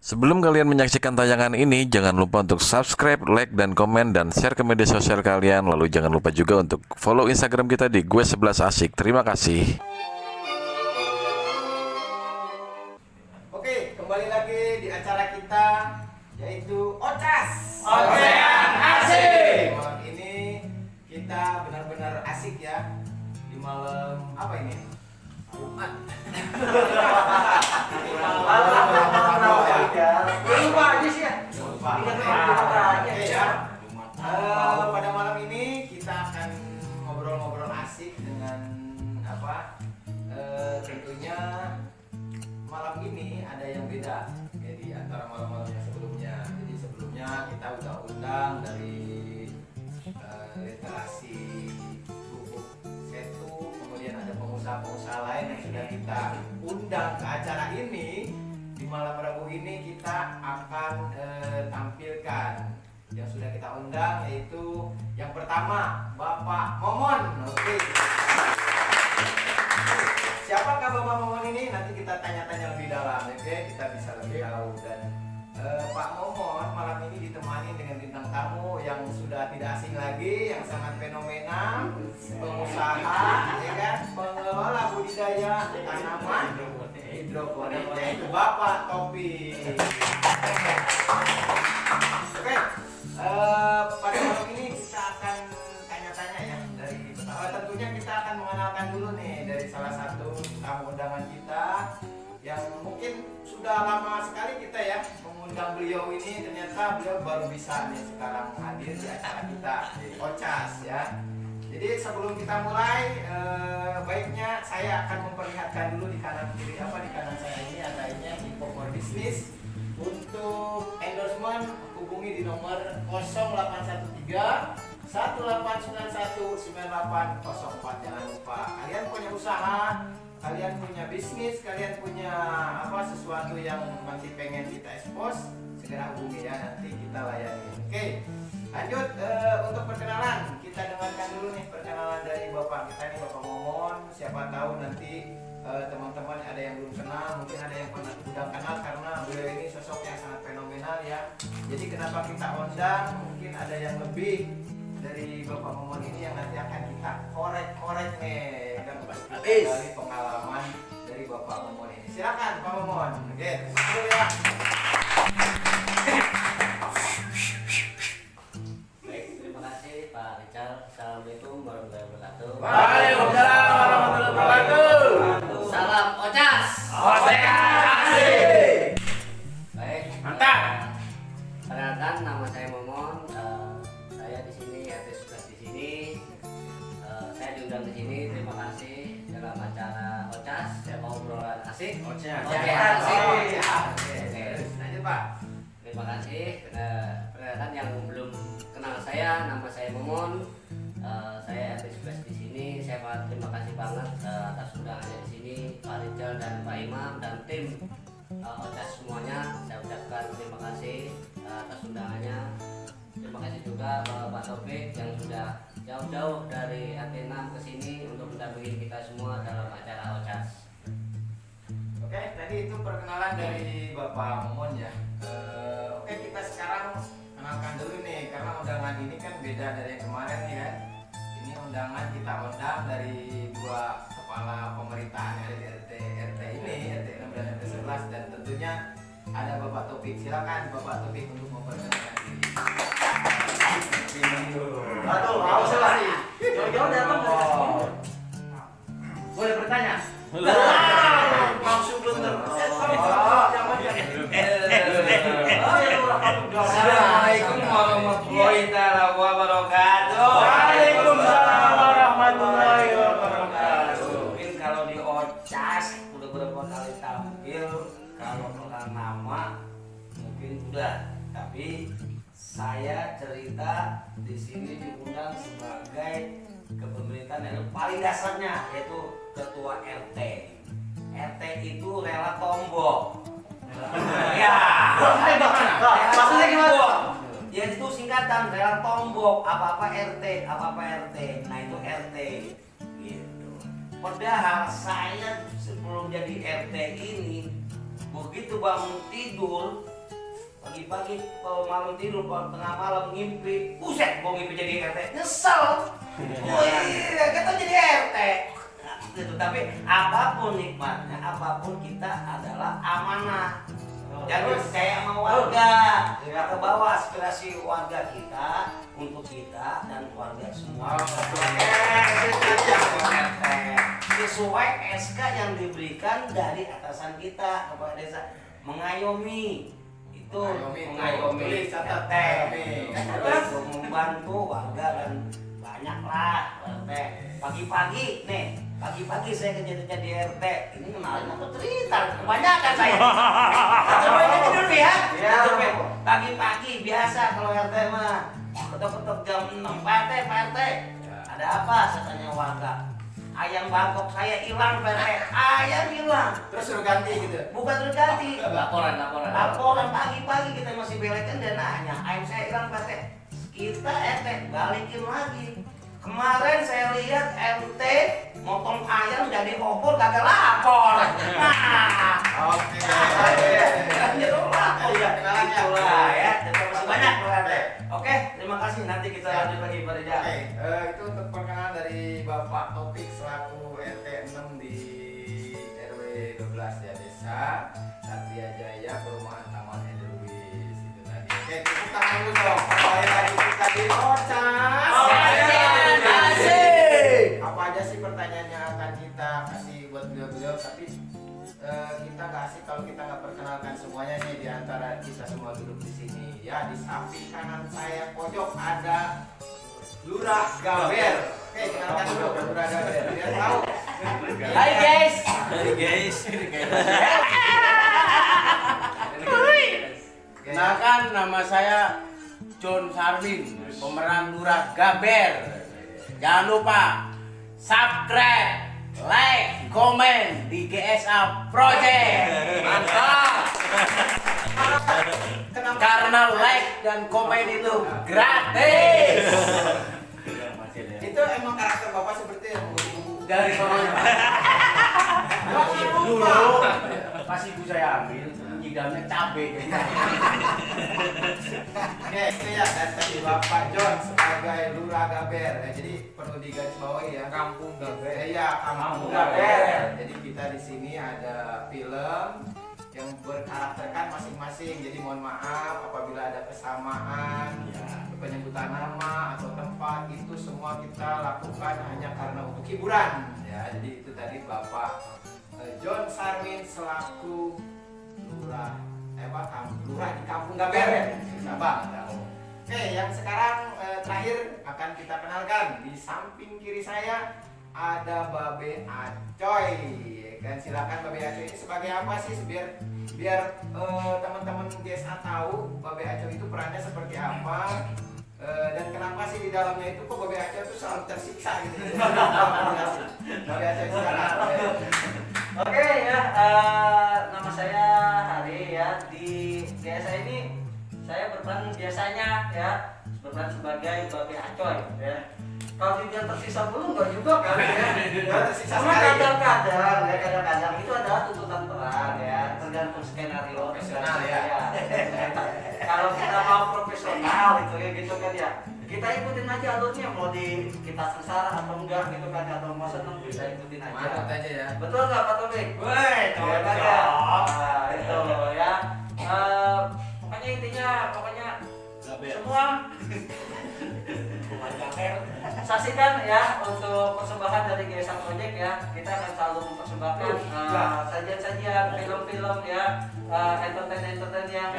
Sebelum kalian menyaksikan tayangan ini, jangan lupa untuk subscribe, like, dan komen, dan share ke media sosial kalian. Lalu jangan lupa juga untuk follow Instagram kita di gue11asik. Terima kasih. Oke, kembali lagi di acara kita, yaitu OCAS. Ocean Asik. Malam ini kita benar-benar asik ya. Di malam apa ini? Jumat. Lupa aja sih ya. Oke ya. Pada malam ini kita akan ngobrol-ngobrol asik dengan apa? Tentunya malam ini ada yang beda. Jadi antara malam-malam yang sebelumnya. Jadi sebelumnya kita udah undang dari literasi Lubuk Setu, kemudian ada pengusaha-pengusaha lain yang sudah kita undang ke acara ini. Di malam Rabu ini kita akan tampilkan yang sudah kita undang, yaitu yang pertama Bapak Momon. Oke. Siapakah Bapak Momon ini? Nanti kita tanya-tanya lebih dalam, oke? Kita bisa lebih tahu. Dan Pak Momon malam ini ditemani dengan bintang tamu yang sudah tidak asing lagi, yang sangat fenomenal, pengusaha, ya kan, pengelola budidaya tanaman hidroponik, yaitu Bapak Topi. Oke, pada malam ini kita akan tanya-tanya ya. Dari tentunya kita akan mengenalkan dulu nih dari salah satu tamu undangan kita yang mungkin sudah lama sekali kita ya mengundang beliau ini. Ternyata beliau baru bisa nih sekarang hadir di acara kita OCAS ya. Jadi sebelum kita mulai, baiknya saya akan memperlihatkan dulu di kanan kiri di kanan saya ini adanya info for business. Untuk endorsement hubungi di nomor 0813 1891 9804. Jangan lupa, kalian punya usaha, kalian punya bisnis, kalian punya sesuatu yang masih pengen kita expose, segera hubungi ya, nanti kita layani. Oke, lanjut untuk perkenalan. Kita dengarkan dulu nih perkenalan dari Bapak kita nih, Bapak Momon. Siapa tahu nanti teman-teman ada yang belum kenal, mungkin ada yang pernah udah kenal karena beliau ini sosok yang sangat fenomenal ya. Jadi kenapa kita undang, mungkin ada yang lebih dari Bapak Momon ini yang nanti akan kita korek-korek nih, kan pasti dari pengalaman dari Bapak Momon ini. Silakan Pak Momon. Oke, dulu ya. Baik, terima kasih Pak Richard. Assalamualaikum warahmatullahi wabarakatuh. Waalaikumsalam warahmatullahi wabarakatuh. Salam OCAS. Ocean Asik. Baik. Mantap. Perkenalkan, nama saya Momon. Saya di sini RT 11 di sini. Saya diundang di sini. Terima kasih dalam acara OCAS. Saya mau obrolan asik. Ocean Asik. Oke, lanjut Pak. Terima kasih. Perkenalkan yang belum kenal saya, nama saya Momon. Saya RT 11 di sini. Saya terima kasih banget atas undangannya di sini, Pak Rizal dan Pak Imam dan tim OCAS semuanya. Saya ucapkan terima kasih atas undangannya. Terima kasih juga Pak Taufik yang sudah jauh-jauh dari RT 6 ke sini untuk mendampingi kita semua dalam acara OCAS. Oke, tadi itu perkenalan dari Bapak Momon ya. Oke, kita sekarang kenalkan dulu nih, karena undangan ini kan beda dari yang kemarin nih kan. Ini undangan kita undang dari dua kepala pemerintahan yang ada di RT ini, RT 6 dan RT 11, dan tentunya ada Bapak Topik. Silakan Bapak Topik untuk memperkenalkan diri. Aduh, haus lah. Jauh-jauh datang dari Kasbon. Boleh bertanya? Langsung bener. Assalamualaikum warahmatullahi wabarakatuh. Waalaikumsalam warahmatullahi wabarakatuh. Mungkin kalau di OCAS udah berapa kali tampil, kalau kenal nama mungkin udah, tapi saya cerita di sini diundang sebagai kepemerintahan yang paling dasarnya, yaitu ketua RT. RT itu rela tombok. Ya. Maksudnya gimana? Ya itu singkatan rela tombok, apa-apa RT, apa-apa RT. Nah itu RT gitu. Padahal saya sebelum jadi RT ini begitu bangun tidur pagi-pagi malam tidur tengah malam ngimpi, buset gua ngimpi jadi RT, nyesel. Wih, kita jadi RT. Gitu. Tapi apapun nikmatnya, apapun kita adalah amanah. Jadi percaya sama warga, kita bawa aspirasi warga kita untuk kita dan keluarga semua. Sesuai SK yang diberikan dari atasan kita kepada desa, mengayomi itu mengayomi RT untuk membantu warga dan banyaklah RT. Pagi-pagi nih, pagi-pagi saya kerja di RT. Ini kenalin apa cerita? Kebanyakan saya. Coba ini dulu ya. Pagi-pagi biasa kalau RT mah ketok-ketok jam 6. Pak RT. Ada apa? Saya tanya warga. Ayam bangkok saya hilang, Pak RT. Ayam hilang. Terus suruh ganti gitu. Bukan terus ganti. Laporan. Pagi-pagi kita masih belekan dan nanya, ayam saya hilang, Pak RT. Kita RT balikin lagi. Kemarin saya lihat RT motong ayam jadi opor kagak lapor. Nah, Oke. itulah ya. Terima kasih banyak Pak RT. Oke, terima kasih. Nanti kita lanjut lagi Pak Rija. Oke, itu untuk perkenalan dari Bapak Topik selaku RT 6 di RW 12 ya, Desa Satria Jaya, Perumahan Taman Edelweiss itu tadi. Oke, tepuk tangan dulu dong. Supaya lagi kita di Ocas. Apa aja sih pertanyaannya akan kita kasih buat beliau-beliau, tapi kita nggak asik kalau kita nggak perkenalkan semuanya nih di antara kita semua duduk di sini. Ya, di samping kanan saya pojok ada Lurah Gaber. Oke, kenalkan dulu Lurah Gaber. Biar tahu. Hai guys. Kenalkan, nama saya John Sarmin, pemeran Lurah Gaber. Jangan lupa subscribe, like, komen di GSA Project. Mantap. Karena like dan komen itu gratis. Itu emang karakter Bapak seperti yang Dari sononya. Dulu pas ibu saya ambil, nyidamnya cabai. Oke, itu ya dari Bapak John sebagai Lurah Gaber. Ya, jadi perlu digarisbawahi ya, Kampung Gaber. Iya, Kampung Gaber. Jadi kita di sini ada film yang berkarakterkan masing-masing. Jadi mohon maaf apabila ada kesamaan, penyebutan nama atau tempat, itu semua kita lakukan hanya karena untuk hiburan. Ya, jadi itu tadi Bapak John Sarmin selaku Lurah Lurah di Kampung Gaber ya. Susah banget ya. Oke, yang sekarang terakhir akan kita kenalkan. Di samping kiri saya ada Babe Acoy. Dan silakan Babe Acoy ini sebagai apa sih, biar teman-teman GSA tahu Babe Acoy itu perannya seperti apa, dan kenapa sih di dalamnya itu kok Babe Acoy itu selalu tersiksa gitu. Babe Acoy silakan. Oke ya, nama saya Hari ya. Di GSA ini saya berperan biasanya ya, berperan sebagai Babe Acoy ya. Kalau dibilang tersiksa dulu enggak juga kali ya. Tersiksa Cuma sekali. kadang-kadang itu adalah tuntutan peran ya, tergantung skenario Profesional ya. Kalau kita mau profesional itu ya gitu kan ya, kita ikutin aja alurnya, mau kita sengsara atau enggak gitu kan, atau mau seneng kita ikutin aja. Mantap aja ya. Betul nggak Pak Tobik? Woi, Coba aja. Nah, itu ya. Pokoknya intinya semua saksikan ya untuk persembahan dari GSA Project ya. Kita akan selalu mempersembahkan sajian-sajian film-film ya, entertain yang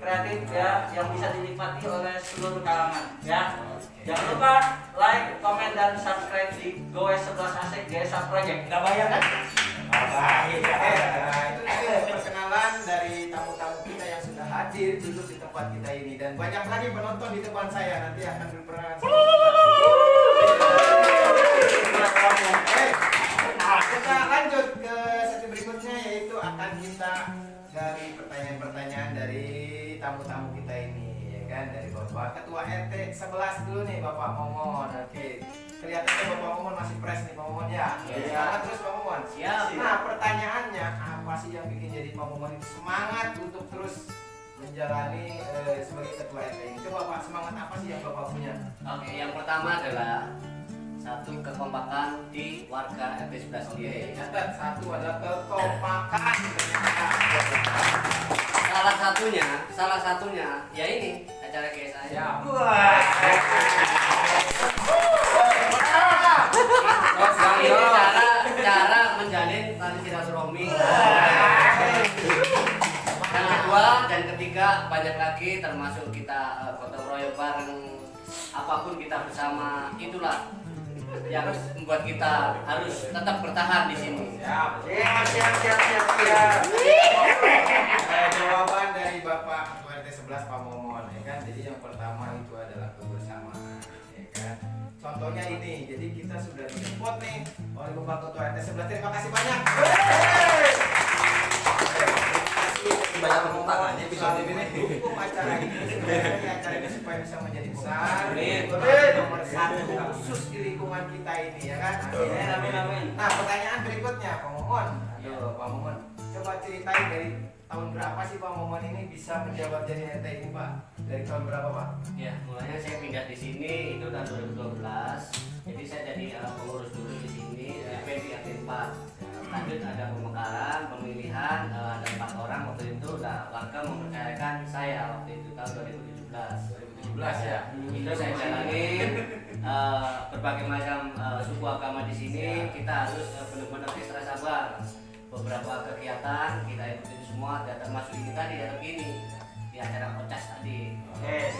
kreatif ya, yang bisa dinikmati oleh seluruh kalangan ya. Jangan lupa like, komen dan subscribe di Goes 11 AC GSA Project. Nggak bayar kan? Nah, itu tadi perkenalan dari tamu-tamu kita yang sudah hadir duduk di tempat kita ini, dan banyak lagi penonton di depan saya nanti akan berperan. Kita lanjut ke sesi berikutnya, yaitu akan kita dari pertanyaan-pertanyaan dari tamu-tamu kita ini, ya kan, dari Bapak Ketua RT 11 dulu nih, Bapak Momon. Oke, kelihatannya Bapak Momon masih fresh nih, Pak Momon ya. Semangat terus Pak Momon. Siap. Nah, pertanyaannya apa sih yang bikin jadi Pak Momon itu semangat untuk terus menjalani sebagai ketua RT ini? Coba Pak, semangat apa sih yang Bapak punya? Oke, yang pertama adalah satu kekompakan di warga RT 11 sendiri. Catat, satu adalah kekompakan. Salah satunya ya ini acara GSA. Ya. Ini cara menjalin tali silaturahmi. Yang kedua dan ketiga banyak lagi, termasuk kita gotong royong bareng, apapun kita bersama, itulah yang membuat kita harus tetap bertahan di sini. Siap. Jawaban dari Bapak Ketua RT 11 Pak Momon, ya kan? Jadi yang pertama itu adalah kebersamaan, ya kan? Contohnya ini, jadi kita sudah di-support nih oleh Bapak Ketua RT 11. Terima kasih banyak. Banyak tepuk tangannya episode ini. Dukung acara ini, sebenarnya acara ini supaya bisa menjadi besar. Amin. Nomor satu khusus di lingkungan kita ini, ya kan? Amin. Nah, pertanyaan berikutnya, Pak Momon. Aduh, Pak Momon, coba ceritain dari tahun berapa sih Pak Momon ini bisa menjabat jadi RT ini, Pak? Dari tahun berapa, Pak? Ya, mulanya saya pindah di sini itu tahun 2012. Jadi saya jadi pengurus dulu di sini, di RT 4. Lanjut ada pemekaran, pemilihan, ada 4 orang waktu itu. Nah, warga mempercayakan saya waktu itu tahun 2017. 2017 ya. Itu saya jalanin berbagai macam suku agama di sini. Kita harus benar-benar ekstra sabar. Beberapa kegiatan kita ikutin semua, dan termasuk ini tadi ada begini di acara Ocas tadi. Oke.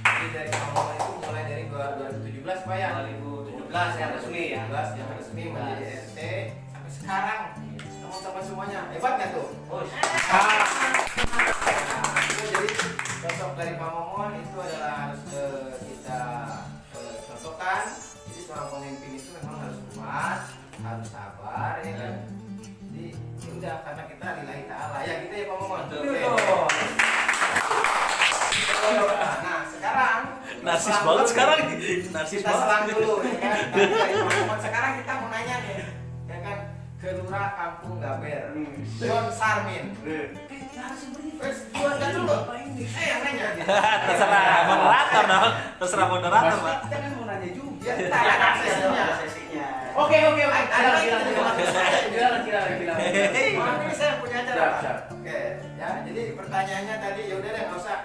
Jadi dari Pak Momon itu mulai dari 2017, Pak ya? 2017 yang resmi ya. 2017 yang resmi menjadi RT sampai sekarang. Teman-teman semuanya hebat nggak tuh? Oh, Jadi sosok dari Pak Momon itu adalah harus kita contohkan. Jadi seorang pemimpin itu memang harus kuat, harus sabar, ya kan? Jadi ya udah, karena kita lillahi ta'ala ya gitu ya Pak Momon. Nah sekarang Narsis selang banget dulu. sekarang. Narsis Kita selang banget. dulu ya kan. Tadi dari Pak Momon, sekarang kita mau nanya nih, ya kan, ke Lurah Kampung Gaber, John Sarmin. Wes, buatkan dulu. Yang nanya. Terserah moderator dong. Terserah moderator, Pak. Kita kan mau nanya juga. Tanya sesinya. Oke. Ada lagi Bilang. Ini saya punya acara. Pak. Oke, ya. Jadi pertanyaannya tadi ya udah deh, nggak usah.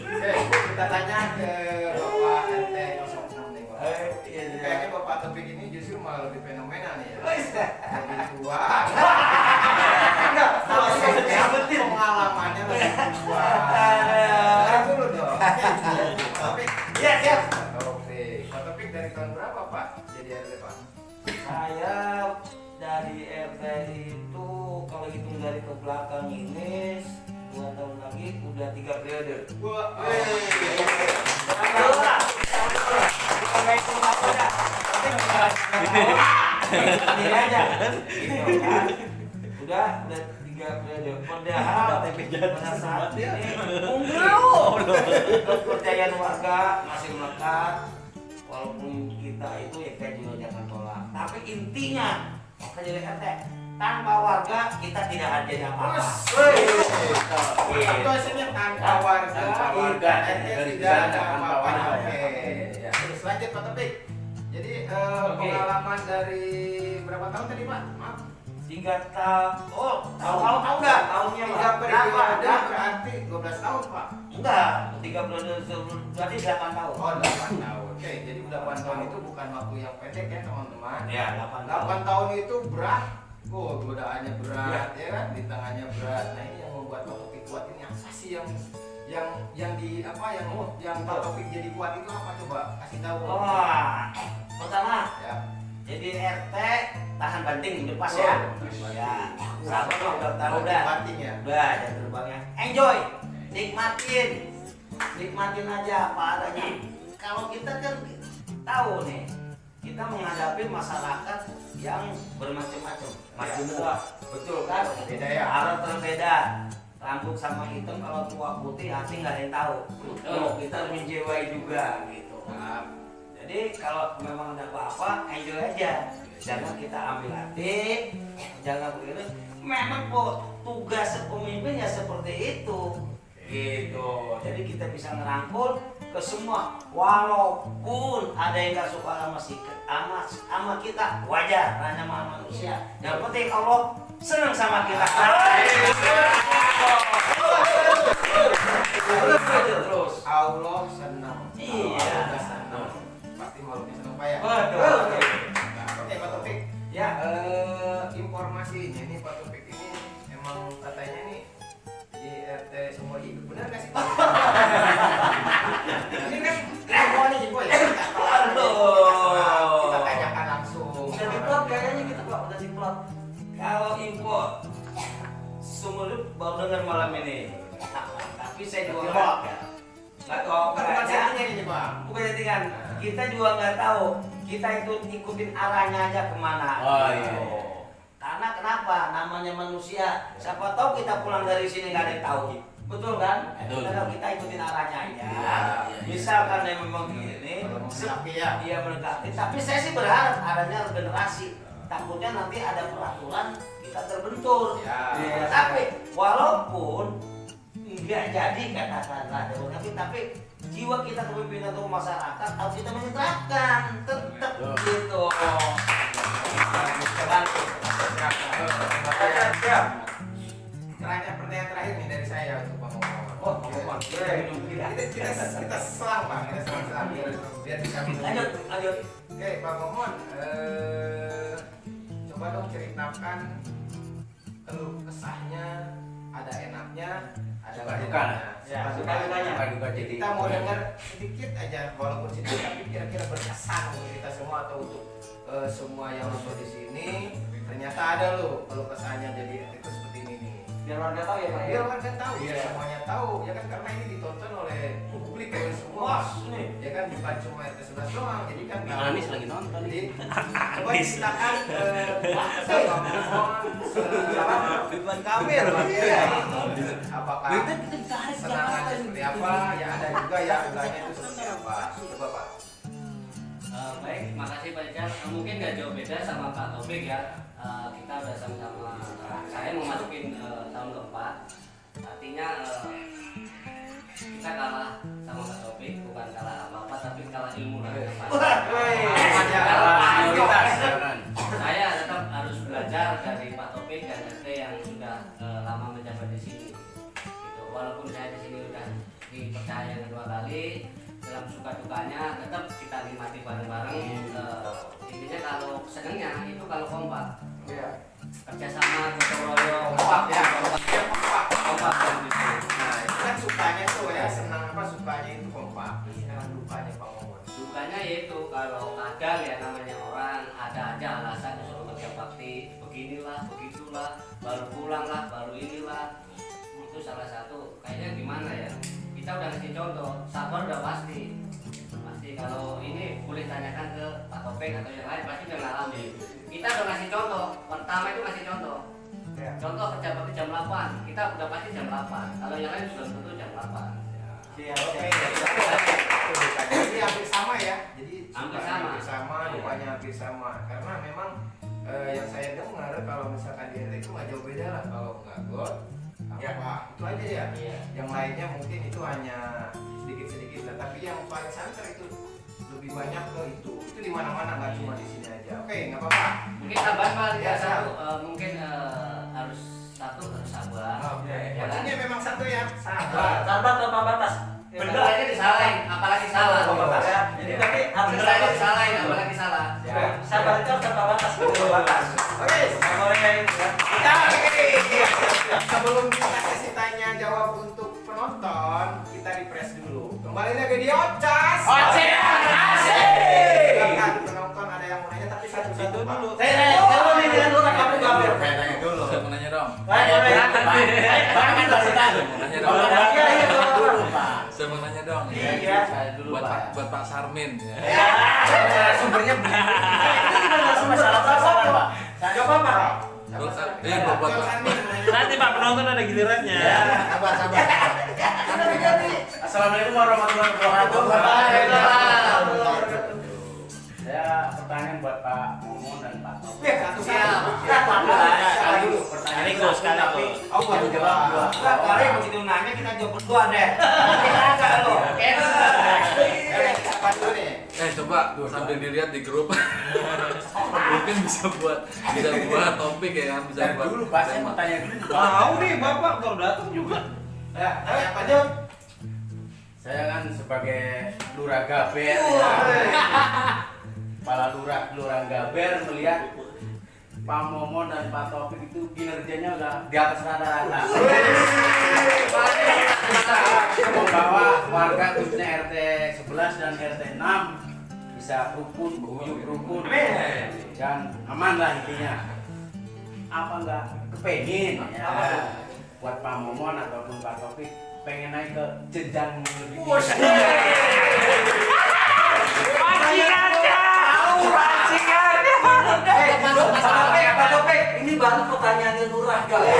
Oke, kita tanya ke Bapak RT 06 nih, Pak. Kayaknya Bapak Topik ini justru malah lebih fenomenal nih ya. Lebih tua. Enggak, pengalamannya lebih tua. Dengar dulu dong. Topik. Iya, siap. Pak Topik dari tahun berapa, Pak? Jadi RT, Pak? Saya dari RT itu kalau hitung dari ke belakang ini 2 tahun lagi udah 3 periode. Wah, Ini aja. Gitu kan. Udah 3 periode. Padahal pada saat ini kepercayaan warga masih melekat. Walaupun kita itu ya kita juga jangan tolak. Tapi intinya maka jadi RT tanpa warga kita tidak ada apa-apa. itu hasilnya tanpa warga, RT tidak ada apa-apa. Oke, ya. Terus lanjut Pak Topik. Jadi pengalaman dari berapa tahun tadi Pak? Maaf. 3 tahun. Oh, tahun enggak? Tahunnya 3 periode berarti 12 tahun Pak. Enggak, 3 periode berarti 8 tahun. Oh 8 tahun. Oke, jadi 8 tahun itu bukan waktu yang pendek ya teman-teman. Ya, 8 tahun itu berat. Oh, godaannya berat ya kan, di tangannya berat. Nah, ini yang membuat Pak Topik kuat ini apa sih yang di apa yang Pak Topik jadi kuat itu apa coba kasih tahu. Wah, pertama Ya. jadi RT tahan banting udah pas ya. Ya, sama udah tahu dah. Banting ya. Udah, jam terbangnya. Enjoy, nikmatin aja apa adanya. Kalau kita kan tahu nih, kita menghadapi masyarakat yang bermacam-macam. Macam betul kan? Beda ya. Harus berbeda. Rambut sama hitam, kalau tua putih hati nggak ada yang tahu. Kita menjiwai juga gitu. Nah, Jadi kalau memang ada apa-apa, enjoy aja. Jangan kita ambil hati, jangan begini. memang tugas pemimpin ya seperti itu. Gitu. Jadi kita bisa ngerangkul ke semua, walaupun ada yang gak suka sama kita, wajar, namanya manusia. Yang penting Allah senang sama kita. Terus Allah senang. Iya. Allah senang. Pasti makhluknya senang Pak ya. Betul. Nah, oke Pak Taufik. Ya. Informasinya nih Pak Taufik ini emang katanya nih di RT Sumur Hidup, benar nggak sih? Ini kan semuanya info ya. Kita tanyakan langsung. Udah diplot kayaknya gitu Pak, udah diplot. Kalau info Sumur Hidup baru dengar malam ini. Tapi saya juga nggak tahu. Bukan settingan ini Pak. Bukan settingan. Kita juga nggak tahu. Kita itu ikutin arahnya aja kemana. Oh, iya. Karena kenapa? Namanya manusia. Siapa tahu kita pulang dari sini nggak ada yang tahu. Betul kan? Betul. Kalau kita ikutin arahnya aja. Iya. Misalkan dia memang gini, Kalau menggenapi ya. dia mendekati. Tapi saya sih berharap adanya regenerasi. Takutnya nanti ada peraturan kita terbentur. Ya. Tapi walaupun nggak jadi katakanlah tapi jiwa kita kepemimpinan untuk masyarakat harus kita menerapkan tetap gitu. Pertanyaan terakhir nih dari saya untuk Pak Momon. Oh, Momon. Kita selang Pak, kita selang biar bisa minum. Lanjut. Oke Pak Momon, coba dong ceritakan keluh kesahnya, ada enaknya, ada Suka enggak duka. enaknya. Ya, Suka dukanya. Suka duka jadi. Kita mau dengar sedikit aja, walaupun sedikit tapi kira-kira berkesan untuk kita semua atau untuk semua yang nonton di sini. Ternyata ada loh keluh kesahnya, jadi itu seperti ini nih. Biar warga tahu ya Pak. Biar warga tahu, ya semuanya tahu, ya kan karena ini ditonton oleh publik oleh semua. Ya kan bukan cuma RT 11 doang, jadi kan Anis lagi nonton. jadi coba ceritakan Pak Momon Depan kamera. apakah senangannya seperti apa, ya ada juga ya enggaknya itu seperti apa. Coba Pak. Baik, makasih Pak Ical. Mungkin nggak jauh beda sama Pak Taufik ya. Kita udah sama-sama. Saya mau masukin tahun keempat. Artinya kita kalah sama Pak Taufik, bukan kalah apa-apa, tapi kalah ilmu lah. Saya tetap harus belajar dari Pak Taufik dan RT yang sudah lama menjabat di sini. Gitu. Walaupun saya di sini udah dipercaya kedua kali, dalam suka dukanya tetap kita nikmati bareng-bareng. Intinya kalau senangnya itu kalau kompak, kerjasama, gotong royong, Kompak ya, kompak dan gitu. Nah itu kan sukanya tuh ya, senang apa sukanya itu kompak. Sekarang dukanya Pak Momon. Dukanya yaitu kalau kadang ya namanya orang ada aja alasan disuruh kerja bakti, beginilah, begitulah, baru pulang lah, baru inilah. Itu salah satu. Kayaknya gimana ya? Kita udah ngasih contoh, sabar udah pasti. Kalau ini boleh tanyakan ke Pak Topeng atau yang lain, pasti udah ngalamin. Kita udah ngasih contoh. Pertama itu ngasih contoh. Contoh kerja bakti jam 8, kita udah pasti jam 8. Kalau yang lain sudah tentu jam 8. Oke, jadi hampir sama ya. Jadi Hampir sukanya sama. hampir sama, dukanya hampir sama. Karena memang yang saya dengar kalau misalkan di RT itu nggak jauh beda lah, kalau nggak God, apa itu aja ya. Iya. Yang lainnya mungkin itu hanya sedikit-sedikit lah. Tapi yang paling santer itu lebih banyak ke itu di mana-mana, nggak cuma di sini aja. Oke, nggak apa-apa. Mungkin tambahan Pak, Ya, satu mungkin harus sabar. Oke, Ya kan? kuncinya memang satu ya, sabar. Sabar tanpa batas. Bener aja disalahin, apalagi salah. Ya, jadi tapi harus Bener aja disalahin, apalagi salah. sabar itu harus tanpa batas. Tanpa batas. Oke, Nggak boleh ya. sebelum kita kasih tanya jawab untuk penonton, kita refresh dulu. Kembali lagi di Ocas. Silakan penonton ada yang mau nanya tapi satu-satu dulu. Saya mau nih dengan orang kamu gambar. Saya tanya dulu. Saya mau nanya dong. Saya mau nanya dong. Iya. Buat Pak Sarmin. Sumbernya Masalah pasaran, Pak. Coba, Pak. Buat Nanti Pak penonton ada gilirannya. Sabar. Assalamualaikum warahmatullahi wabarakatuh. Waalaikumsalam. Saya pertanyaan buat Pak Momon dan Pak Taufik. Ya, satu Siap. Sekali dulu pertanyaan Sekali tapi Oh, baru yang jawab dua. Enggak, kali begitu nanya kita jawab berdua deh. Kita agak lo. Apa dulu nih? Coba sambil dilihat di grup mungkin bisa buat topik ya kan, bisa Dan buat dulu Pak, saya tema. mau tanya dulu. Pak. Tahu nih bapak baru datang juga. Ya, tanya apa Jun? Saya kan sebagai Lurah Gaber, kepala Lurah Gaber melihat Pak Momon dan Pak Taufik itu kinerjanya udah di atas rata-rata. Bisa membawa warga khususnya RT 11 dan RT 6 bisa rukun, beruyuk rukun, dan aman lah intinya. Apa enggak kepengin ya buat Pak Momon ataupun Pak Taufik pengen naik ke jenjang lebih tinggi? Pak Topik, ini baru pertanyaannya Lurah Gaber.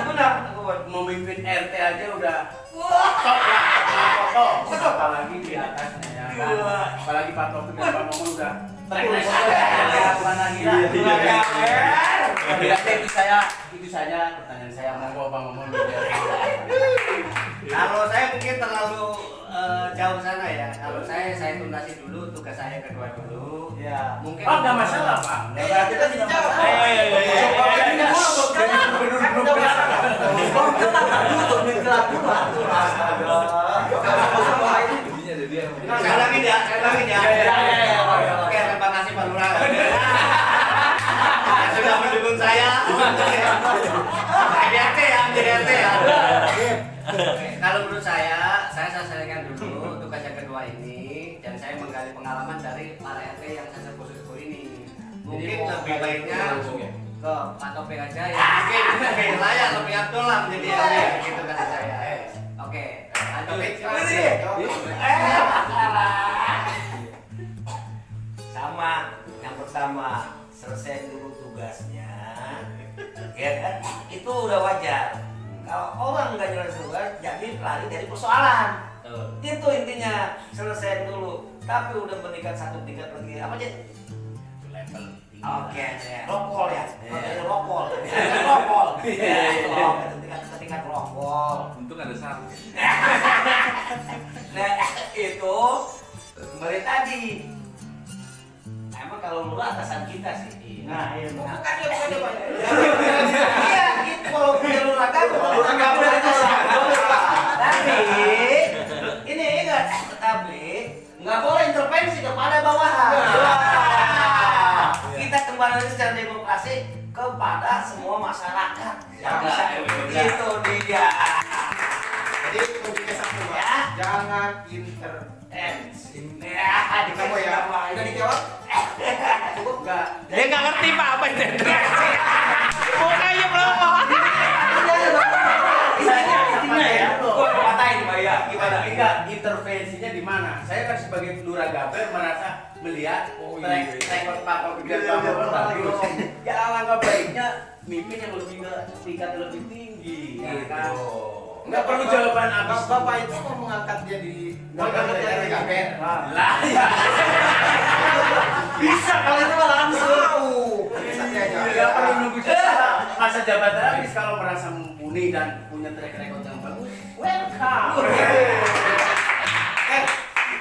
Benar, memimpin RT aja udah top lah, foto, apalagi di atasnya ya kan. Apalagi Pak Taufik dan Pak Momon udah track record ya, bukan lagi lah. Itu saja pertanyaan saya, monggo Pak Momon. Kalau saya mungkin terlalu jauh sana ya. Kalau saya tunasi dulu tugas saya kedua dulu. Ya. Mungkin Oh, nggak masalah Pak. Nggak berarti kita tidak masalah. Saya ulangin ya. Oke, terima kasih Pak Lurah. Yang sudah mendukung saya. Jadi RT ya. Oke, kalau menurut saya selesaikan dulu tugas yang kedua ini dan saya menggali pengalaman dari para RT yang saya sepuh ini. Mungkin lebih baiknya ke Pak Topik aja ya. Mungkin lebih layak, lebih abdul lah menjadi RT gitu kata saya. Oke, lanjut. Sama, yang pertama selesai dulu tugasnya, ya kan? Itu udah wajar. Kalau orang nggak jelas tugas, jadi lari dari persoalan. Itu intinya, selesai dulu. Tapi udah meningkat satu tingkat lagi, apa aja? Level Oke, rokol ya, rokol, rokol. Tingkat rokol. Untung ada satu. Nah itu kembali tadi. Emang kalau Lurah atasan kita sih. Nah, iya. bukan dia. Iya, itu kalau punya Lurah kan Lurah Gaber itu tapi ini ingat, tapi nggak boleh intervensi kepada bawahan. Kita kembali secara demokrasi kepada semua masyarakat. Itu dia. Jadi kuncinya satu Pak. Ya. Jangan intervensi. Ya, di Kamu ya. Udah dijawab? Cukup nggak? Dia nggak ngerti pak apa itu. Mukanya melongo. Intinya ya. Gua patahin Mbak ya. Gimana? Enggak, intervensinya di mana? Saya kan sebagai Lurah Gaber merasa melihat record Pak Taufik dan Pak Momon bagus. Ya alangkah baiknya mimpin yang lebih ke tingkat lebih tinggi. Ya kan? Enggak perlu jawaban abis. Bapak itu mau mengangkat dia di dari Gaber. Lah, ya. Bisa kalau itu mah langsung. Bisa aja. Enggak perlu nunggu masa jabatan habis kalau merasa mumpuni dan punya track record yang bagus. Welcome.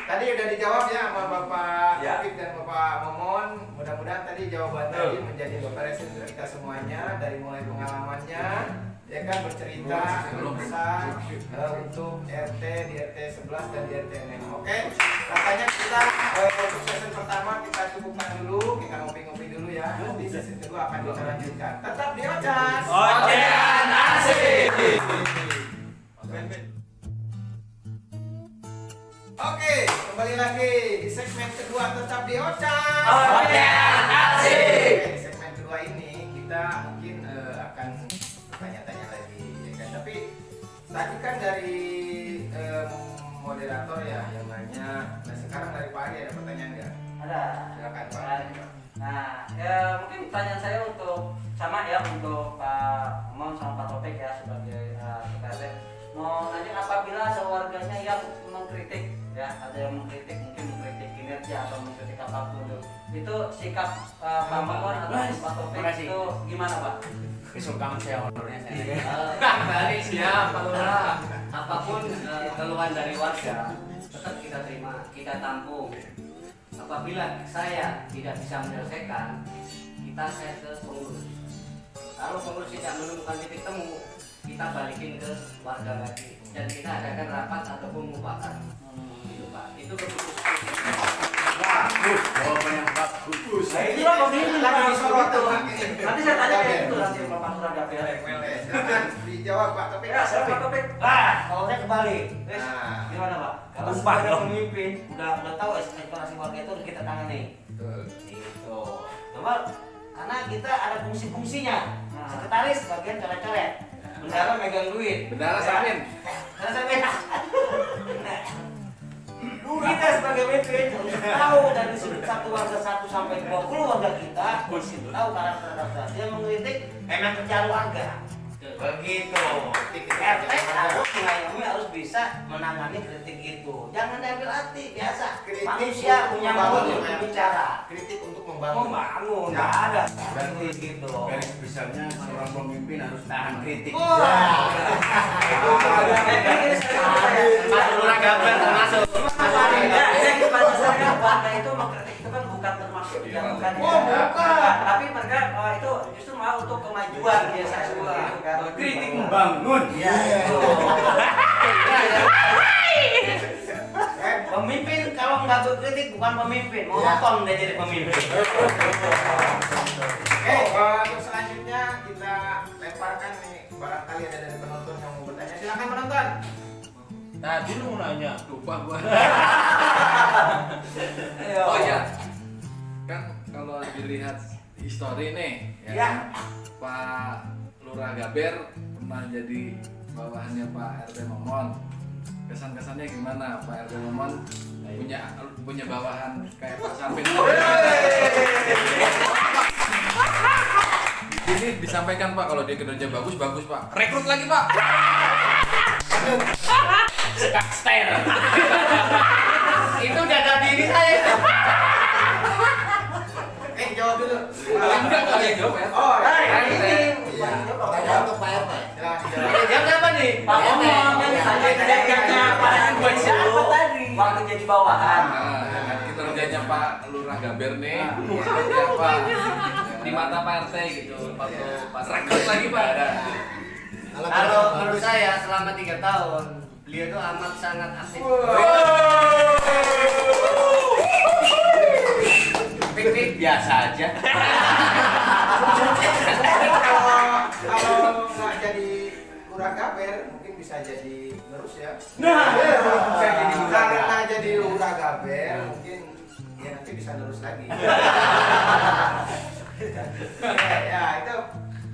Tadi udah dijawab ya sama Bapak Ya. Taufik dan Bapak Momon. Mudah-mudahan tadi jawaban tadi menjadi referensi untuk kita semuanya dari mulai pengalamannya, ya kan bercerita besar untuk RT di RT 11 dan di RT 6. Oke, rasanya kita untuk sesi pertama kita cukupkan dulu, kita ngopi-ngopi dulu ya. Di sesi kedua akan kita lanjutkan. Tetap di Ocas. Ocean asik. Oke, kembali lagi di segmen kedua tetap di Ocas. Ocean asik. Oke, di segmen kedua ini kita mungkin akan bertanya-tanya lagi, ya kan? Tapi tadi kan dari moderator ya yang nanya. Nah sekarang dari Pak Ari ada pertanyaan nggak? Ada. Silakan Pak. Nah, ya mungkin pertanyaan saya untuk sama ya untuk Pak Momon sama Pak Taufik ya sebagai ketua RT. Mau nanya apabila ada warganya yang mengkritik ya, ada yang mengkritik mungkin mengkritik kinerja atau mengkritik apapun itu sikap Pak Mamon atau Pak Taufik makasih. itu gimana Pak? Besok kamu saya honornya saya. Kembali siap Pak Lurah. Apapun keluhan dari warga tetap kita terima, kita tampung. Apabila saya tidak bisa menyelesaikan, kita share ke pengurus. Kalau pengurus tidak menemukan titik temu, kita balikin ke warga lagi dan kita adakan rapat ataupun mufakat. Gitu Pak. Itu keputusan. Bagus, jawaban yang bagus. Nah itulah pemimpin lagi disuruh itu. Nanti saya tanya kayak gitu nanti Bapak Lurah Gabriel. Silakan dijawab Pak Topik. Ya, saya Pak Taufik. Kalau saya kembali, Nah, Gimana Pak? kalau Tumpah sudah dong. pemimpin, udah tahu aspirasi warga itu udah kita tangani. betul. Gitu. Coba karena kita ada fungsi-fungsinya. Nah. Sekretaris bagian coret-coret. Bendara megang duit. Bendara Samin. Karena saya megang. Kita sebagai pemimpin harus tahu dari sudut satu warga 1 sampai 20 warga kita harus tahu karakter yang mengkritik emang kerjaan warga. Begitu. RT harus mengayomi, harus bisa menangani kritik itu. Jangan diambil hati biasa. Kritik Manusia untuk punya membangun, mulut ya. berbicara. Kritik untuk membangun. Membangun, nggak ada. Berarti gitu. Garis besarnya seorang pemimpin harus tahan kritik. Pak Lurah Gabriel termasuk. Warga itu mengkritik itu kan bukan termasuk yang bukan Oh, bukan. tapi mereka itu justru malah untuk kemajuan biasa semua itu kan. Kritik membangun. Iya. Pemimpin kalau nggak berkritik bukan pemimpin, monoton dia jadi pemimpin. Oke, untuk selanjutnya kita lemparkan nih barangkali ada dari penonton yang mau bertanya. Silakan penonton. Tadi lu mau nanya. Lupa gua. Ayo. Oh iya. Kan kalau dilihat histori nih, ya, Ya. Pak Lurah Gaber pernah jadi bawahannya Pak RT Momon. Kesan-kesannya gimana Pak RT Momon punya bawahan kayak Pak Samin? Ini disampaikan Pak kalau dia kinerja bagus Pak. Rekrut lagi Pak. Skakster. Itu data diri saya. Jawab dulu. Enggak kali ya jawab ya. Oh, Ini iya. pertanyaan untuk Pak RT. Silakan dijawab. Jawab siapa nih? Pak Momon yang tanya kinerjanya Pak Ibu Siapa tadi? waktu jadi bawahan. Nah, kinerjanya Pak Lurah Gaber nih seperti apa di mata Pak RT gitu waktu pas rekrut lagi Pak. Kalau menurut saya selama 3 tahun beliau itu amat sangat aktif. Pik biasa aja. Kalau nggak jadi Lurah Gaber mungkin bisa jadi terus ya. Nah, Bisa jadi karena jadi Lurah Gaber mungkin ya nanti bisa lurus lagi. Ya itu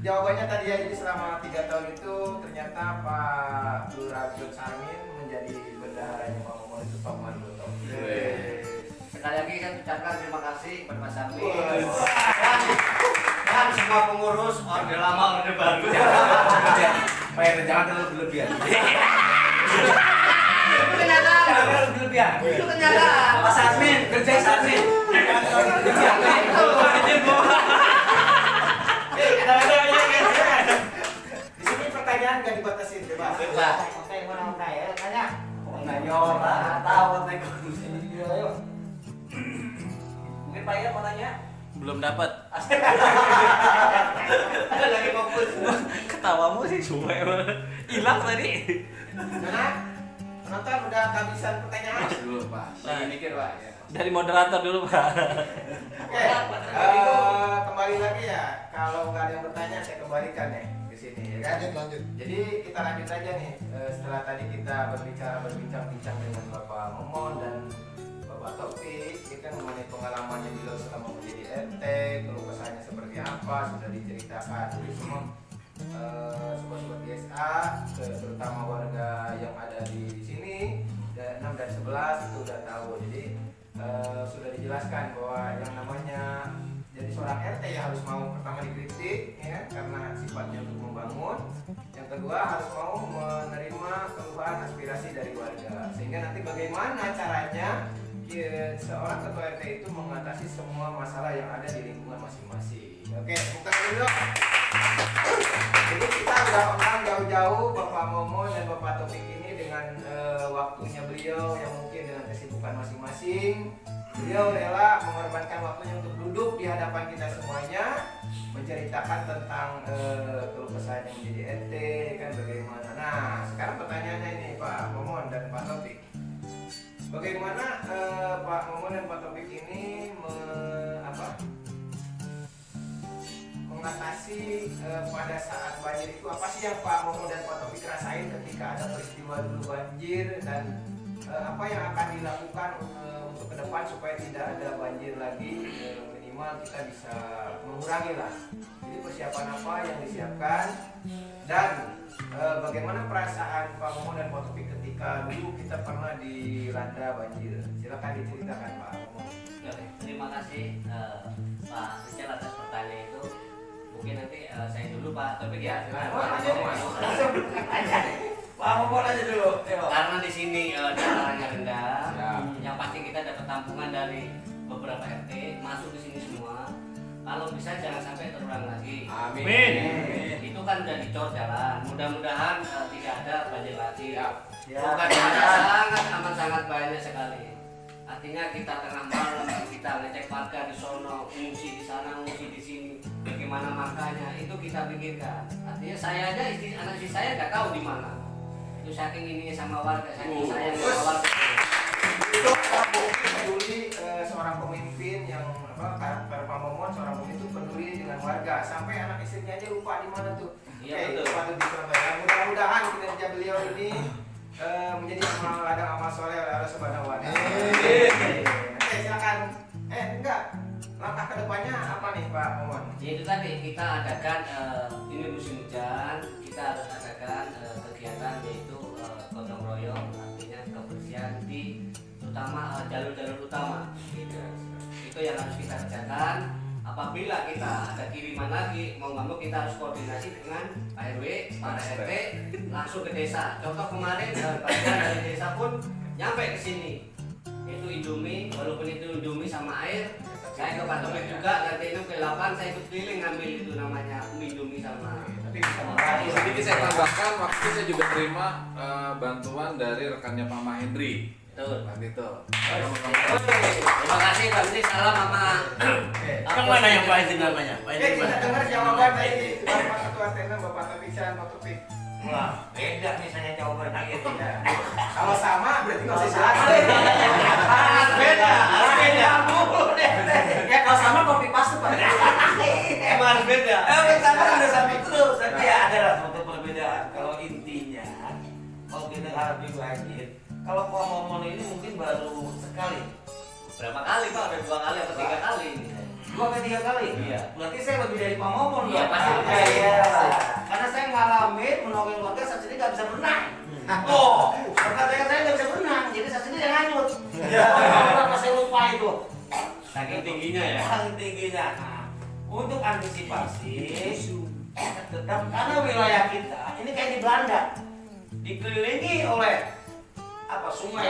jawabannya tadi ya. Jadi selama 3 tahun itu ternyata Pak Lurah John Sarmin menjadi bendaharanya Pak Momon itu Pak Mandoto. Sekali lagi saya ucapkan terima kasih kepada Mas Samin. Dan semua pengurus orde lama orde baru. Pak RT jangan terlalu berlebihan. Itu kenyataan. Jangan berlebihan. Itu kenyataan. Pak Sarmin, kerja Sarmin. Di sini pertanyaan nggak dibatasin bebas. Oke, mana ya? Tanya. Nanya, tahu ayo. Mungkin Pak Iya mau nanya? Belum dapat. Lagi fokus. Ketawamu sih cuma hilang tadi. Karena penonton udah kehabisan pertanyaan. Pas dulu Pak. Nah, Mikir Pak. Ya. Dari moderator dulu, Pak. Oke, kembali lagi ya. Kalau nggak ada yang bertanya, saya kembalikan nih ke sini, ya kan? Lanjut. Jadi kita lanjut aja nih. Setelah tadi kita berbincang-bincang dengan Bapak Momon dan Bapak Taufik, ini kan mengenai pengalamannya beliau selama menjadi RT, keluh kesahnya seperti apa, sudah diceritakan. Jadi semua sobat-sobat GSA, terutama warga yang ada di sini, 6 dan 11 itu udah tahu. Jadi sudah dijelaskan bahwa yang namanya jadi seorang RT ya harus mau pertama dikritik ya karena sifatnya untuk membangun, yang kedua harus mau menerima keluhan aspirasi dari warga, sehingga nanti bagaimana caranya seorang ketua RT itu mengatasi semua masalah yang ada di lingkungan masing-masing. Oke, buka dulu. Jadi kita udah undang jauh-jauh Bapak Momon dan Bapak Taufik ini dengan waktunya beliau yang mungkin dengan kesibukan masing-masing. Beliau rela mengorbankan waktunya untuk duduk di hadapan kita semuanya, menceritakan tentang keluh kesah yang menjadi RT, kan bagaimana. Nah, sekarang pertanyaannya ini Pak Momon dan Pak Taufik. Bagaimana Pak Momon dan Pak Taufik ini mengatasi pada saat banjir itu, apa sih yang Pak Momon dan Pak Taufik rasain ketika ada peristiwa dulu banjir, dan apa yang akan dilakukan untuk ke depan supaya tidak ada banjir lagi, minimal kita bisa mengurangi lah. Jadi persiapan apa yang disiapkan, dan bagaimana perasaan Pak Momon dan Pak Taufik ketika dulu kita pernah dilanda banjir. Silakan diceritakan Pak Momon. Terima kasih Pak Rizal atas pertanyaan itu. Mungkin nanti saya dulu Pak Taufik ya. Pak Momon aja dulu. Karena di sini datarannya rendah, yang pasti kita dapat tampungan dari beberapa RT masuk di sini semua. Kalau bisa jangan sampai terulang lagi. Amin. Itu kan udah dicor jalan. Mudah-mudahan tidak ada banjir lagi. Bukan sangat banyak sekali. Artinya kita tengah malam kita ngecek warga di sono, ngungsi di sana, ngungsi di sini. Bagaimana makanya itu kita pikirkan. Artinya saya aja anak istri saya nggak tahu di mana. Itu saking ini sama warga, saking saya sama warga. Itu mungkin peduli seorang pemimpin yang karakter Pak Momon, seorang pemimpin itu peduli dengan warga sampai anak istrinya aja lupa di mana tuh. Iya, Oke, betul. itu patut dicontohkan. Mudah-mudahan kinerja beliau ini menjadi ladang amal soleh oleh Allah Subhanahu wa Ta'ala. Oke, silakan. Enggak. Langkah kedepannya apa nih Pak Momon? Ya itu tadi kita adakan ini musim hujan, kita harus adakan kegiatan yaitu gotong royong, artinya kebersihan di terutama jalur-jalur utama. Gitu. Itu yang harus kita kerjakan. Apabila kita ada kiriman lagi, mau nggak mau kita harus koordinasi dengan Pak RW, Pak RT, langsung ke desa. Contoh kemarin bagian dari desa pun nyampe ke sini. Itu Indomie, walaupun itu Indomie sama air, saya ke Pak Taufik juga, ganti ke 8, saya ikut keliling ngambil itu namanya Indomie sama. Tapi bisa Sedikit saya tambahkan, waktu itu saya juga terima bantuan dari rekannya Pak Mahendri. Betul. Waktu itu. Terima kasih Pak Menteri, salam sama. Yang mana yang Pak Izin namanya? Pak Izin kita mana? dengar jawaban dari Bapak Ketua RT Bapak Taufik dan Pak Taufik. Wah, beda misalnya jawaban gitu ya. Kalau sama berarti nggak usah salah. Beda. Ya kalau sama copy paste Pak. Emang harus beda. Sama udah sama terus, tapi ya ada lah suatu perbedaan. Kalau intinya, kalau kita hadapi banjir, kalau Pak Momon ini mungkin baru sekali, Berapa kali Pak? Udah 2 kali atau 3 kali ini? 2 ke 3 kali. Iya. Berarti saya lebih dari Pak Momon Iya, dong. pasti. Iya. Karena saya ngalamin menolongin warga saat ini nggak bisa berenang. Oh, karena saya nggak bisa berenang, jadi saat ini yang hanyut. Ya, kenapa saya lupa itu? Saking tingginya ya. Paling tingginya. Nah, untuk antisipasi tetap karena wilayah kita ini kayak di Belanda dikelilingi oleh apa sungai,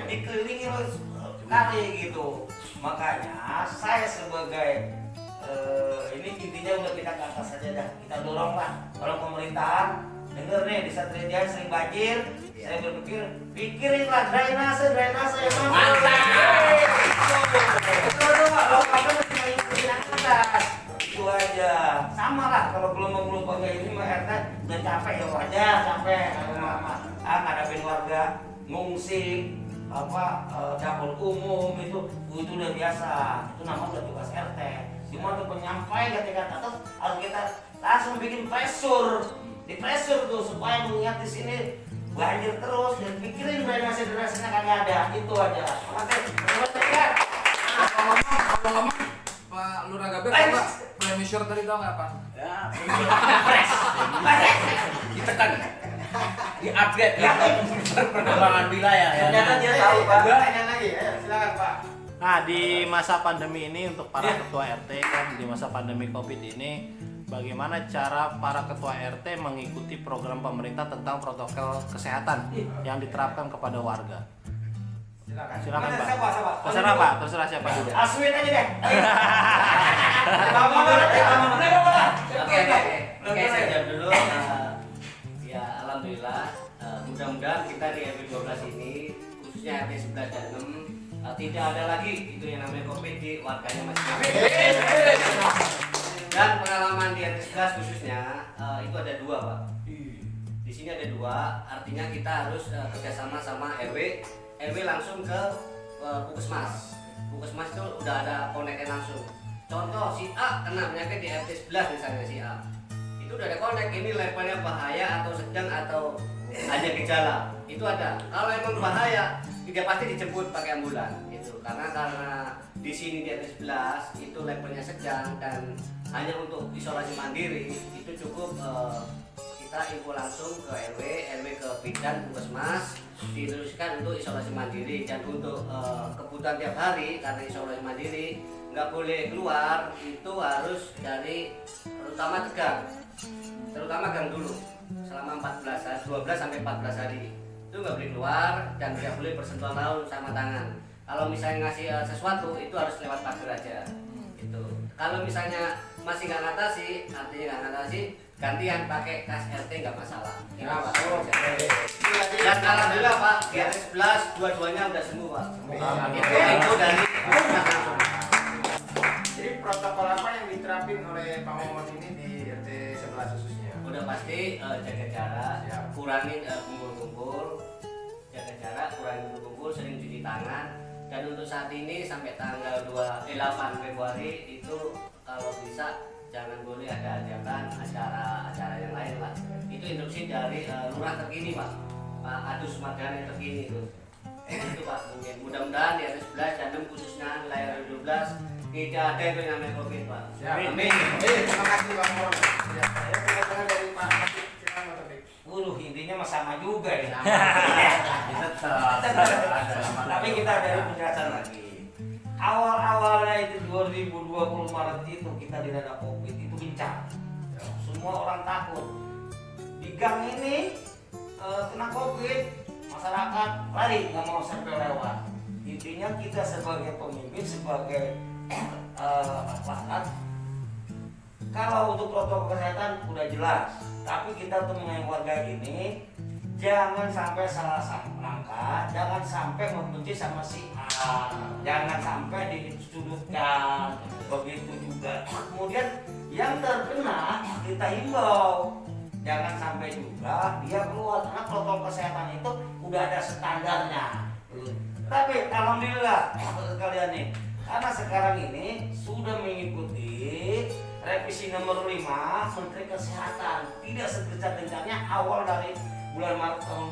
dikelilingi oleh kali gitu. Makanya saya sebagai ini intinya udah kita ke atas saja dah, kita dorong lah, dorong pemerintahan. Dengar nih di Satria Jaya sering banjir, saya berpikir pikirinlah drainase yang mantap. Betul kalau kamu masih ngikutin atas, itu aja. Sama lah kalau belum pakai ini mah RT udah capek ya wajar, capek. Ngadapin warga ngungsi dapur umum itu udah biasa, itu namanya udah tugas RT. Cuma untuk penyampaian ketika atas harus kita langsung bikin pressure, di pressure tuh supaya mengingat di sini banjir terus dan pikirin drainase-drainasenya kagak ada, itu aja. Oke, Ngomong-ngomong, Pak Lurah Gaber, Pak Premisure tadi tau nggak Pak? Ya, ditekan, di-upgrade ya, perkembangan wilayah ya. Ternyata dia tahu Pak. Tanya lagi, ayo silakan Pak. Nah, di masa pandemi ini untuk para ketua RT kan di masa pandemi Covid ini bagaimana cara para ketua RT mengikuti program pemerintah tentang protokol kesehatan yang diterapkan kepada warga? Silakan Mana Pak. siapa? Terserah Pak, terserah siapa. Aswin aja deh. Oke, saya jawab dulu. Ya, alhamdulillah. Mudah-mudahan kita di RW 12 ini, khususnya RT 11 dan 6, tidak ada lagi itu yang namanya COVID di warganya masing-masing. Dan pengalaman di RT 11 khususnya itu ada 2, Pak. Di sini ada 2, artinya kita harus kerjasama sama RW langsung ke Puskesmas. Puskesmas itu udah ada koneknya langsung. Contoh si A kena penyakit di RT 11 misalnya si A, itu udah ada konek, ini levelnya bahaya atau sedang atau hanya gejala, itu ada. Kalau emang bahaya, dia pasti dijemput pakai ambulan gitu. Karena di sini di RT 11 itu levelnya sedang dan hanya untuk isolasi mandiri, itu cukup kita info langsung ke RW ke bidan Puskesmas, diteruskan untuk isolasi mandiri. Dan untuk kebutuhan tiap hari, karena isolasi mandiri nggak boleh keluar, itu harus dari terutama gang dulu selama 12 sampai 14 hari itu nggak boleh keluar dan nggak boleh bersentuhan langsung sama tangan. Kalau misalnya ngasih sesuatu itu harus lewat pagar aja gitu. Kalau misalnya masih nggak ngatasi, artinya nggak ngatasi, gantian pakai kas RT nggak masalah. Itu, Pak. Dan alhamdulillah Pak, di RT 11 dua-duanya udah sembuh Pak. Itu dari langsung. Jadi protokol apa yang diterapin oleh Pak Momon ini di RT 11 khususnya? Udah pasti jaga jarak, kurangin kumpul-kumpul, jaga jarak, kurangin kumpul-kumpul, sering cuci tangan. Dan untuk saat ini sampai tanggal 8 Februari itu kalau bisa jangan boleh ada ajakan acara yang lain Pak. Itu instruksi dari lurah terkini Pak Adus Margana yang terkini itu. Itu Pak, mungkin mudah-mudahan di RT 11 dan 6 khususnya wilayah RW 12 tidak ada itu yang namanya COVID Pak. Amin. Terima kasih Pak Momon. Ya, saya pendapat dari Pak Taufik. Silakan Pak Taufik. Intinya mah sama juga ya. Tapi kita dari penjelasan lagi. Awal-awalnya itu 2020 Maret itu kita tidak ada COVID itu gencar. Semua orang takut. Di gang ini kena COVID, masyarakat lari nggak mau sampai lewat. Intinya kita sebagai pemimpin, sebagai masyarakat, kalau untuk protokol kesehatan udah jelas, tapi kita untuk mengenai warga ini jangan sampai salah langkah, jangan sampai membenci sama si A, jangan sampai disudutkan, begitu juga. Kemudian yang terkena kita himbau, jangan sampai juga dia keluar, karena protokol kesehatan itu udah ada standarnya. Tapi alhamdulillah kalian nih, karena sekarang ini sudah mengikuti revisi nomor 5 Menteri Kesehatan, tidak segencar-gencarnya awal dari bulan Maret tahun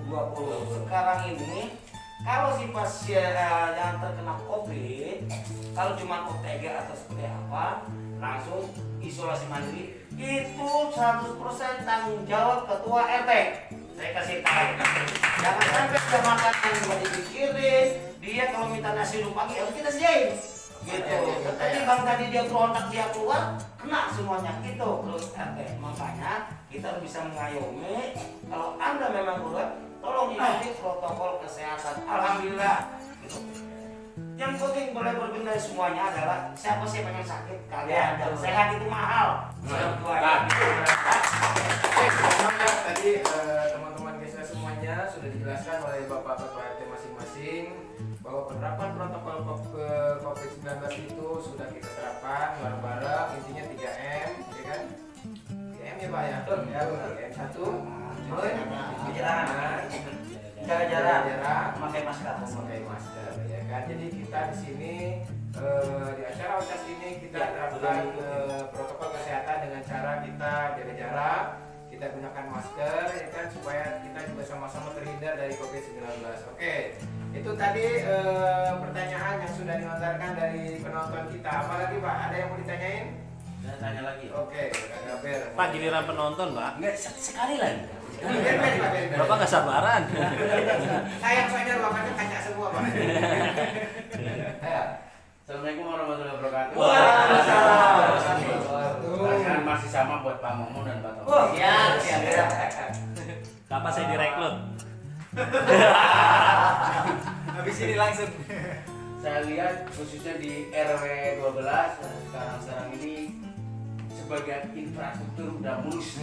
2020. Sekarang ini kalau si pasien yang terkena COVID, kalau cuma OTG atau seperti apa, langsung isolasi mandiri, itu 100% tanggung jawab ketua RT. Saya kasih tahu, jangan sampai dia makan yang buat dipikirin, dia kalau minta nasi uduk pagi harus kita sediain gitu. Tadi bang tadi dia berontak, dia keluar, kena semuanya gitu. Terus RT, makanya kita harus bisa mengayomi. Kalau anda memang berat, tolong ikuti protokol kesehatan. Alhamdulillah gitu. Yang penting boleh berguna semuanya adalah siapa sih pengen sakit kalian, dan sehat itu mahal. Tadi teman-teman desa semuanya sudah dijelaskan oleh Bapak Ketua RT masing-masing bahwa penerapan protokol COVID-19 itu sudah kita terapkan bareng-bareng, intinya 3M, ya kan? 3M ya Pak ya? Ya, 3M. 1, Jaga jarak, memakai masker. memakai masker, ya kan? Jadi kita di sini di acara OCAS ini kita terapkan protokol kesehatan dengan cara kita jaga jarak, kita gunakan masker, ya kan, supaya kita juga sama-sama terhindar dari COVID-19. Oke, itu tadi pertanyaan yang sudah dilontarkan dari penonton kita. Apalagi Pak, ada yang mau ditanyain? Tanya lagi. Oke, Kak Gaber. Pak, giliran penonton Pak. Enggak, sekali lagi. Bapak nggak sabaran. Sayang soalnya ruangannya kaca semua Pak. Assalamualaikum warahmatullahi wabarakatuh. Waalaikumsalam. Perasaan masih sama buat Pak Momo dan Pak Taufik. Siap. Kapan saya direkrut? Habis ini langsung. Saya lihat khususnya di RW 12 sekarang ini sebagian infrastruktur udah mulus.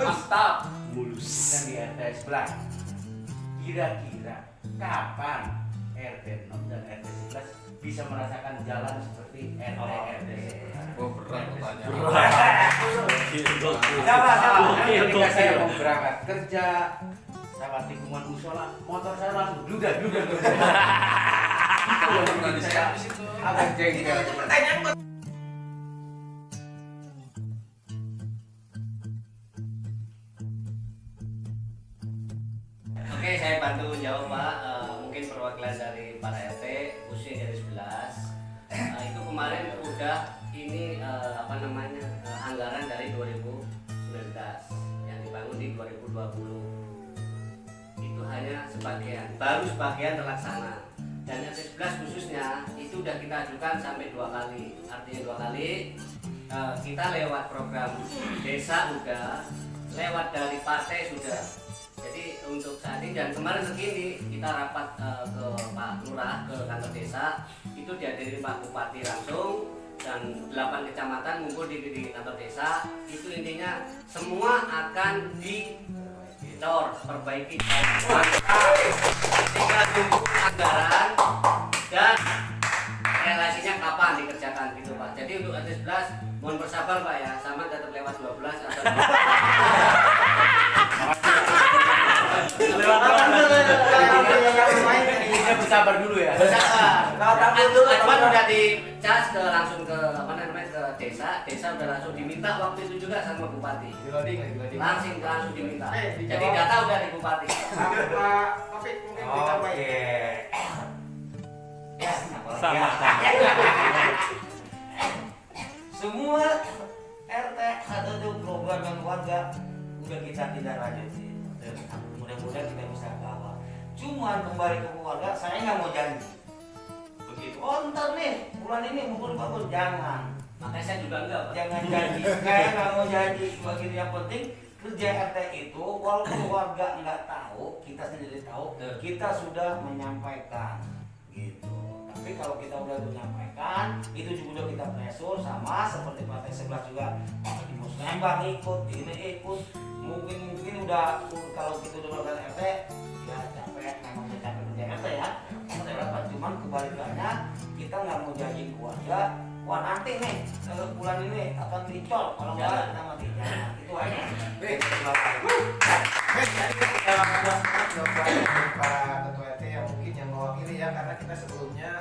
Mantap. Mulus. Dan di RT 11. Kira-kira kapan RT 6 dan RT 11 bisa merasakan jalan seperti RT 11? Oh, berat pertanyaan. Ketika saya mau berangkat kerja, lewat tikungan musola, motor saya langsung bludak. Itu yang menjadi saya agak jengkel. Oke, saya bantu jawab Pak. Mungkin perwakilan dari para RT khususnya dari 11 itu kemarin udah ini anggaran dari 2019 yang dibangun di 2020. Itu hanya sebagian, baru sebagian terlaksana. Dan RT 11 khususnya itu udah kita ajukan sampai 2 kali. Artinya 2 kali kita lewat program desa udah, lewat dari partai sudah. Jadi untuk saat ini dan kemarin segini kita rapat ke Pak Lurah, ke kantor desa, itu dihadiri Pak Bupati langsung dan 8 kecamatan ngumpul di kantor desa. Itu intinya semua akan dicor, perbaiki, tinggal tunggu anggaran dan relasinya kapan dikerjakan gitu Pak. Jadi untuk RT 11 mohon bersabar Pak ya, sama tetap lewat 12 atau Ini bersabar dulu ya. bersabar. Aduan udah dicas langsung ke ke desa udah langsung diminta waktu itu juga sama bupati. Langsung diminta. Jadi data udah di bupati. Pak Topik mungkin ditambahin. Sama. Semua RT atau itu program yang warga udah kita tidak lanjutin. Mudah-mudahan kita bisa kawal. Cuman kembali ke keluarga, saya nggak mau janji. Begitu, oh ntar nih bulan ini mungkin bagus, jangan. Makanya saya juga enggak Pak. Jangan janji. Saya nggak mau janji. Begitu yang penting kerja RT itu walaupun warga nggak tahu, kita sendiri tahu, kita sudah menyampaikan. Gitu. Tapi kalau kita udah menyampaikan, itu juga udah kita pressure sama seperti partai sebelah juga. Di Musnembang ikut, ini ikut. Mungkin udah kalau kita udah melakukan RT, ya capek, memang udah capek kerja RT ya. Cuman kebalikannya kita nggak mau janji keluarga. Wah nanti nih bulan ini akan dicor, kalau nggak kita mati. Jangan. Itu aja. Para ketua RT yang mungkin yang mewakili ya, karena kita sebelumnya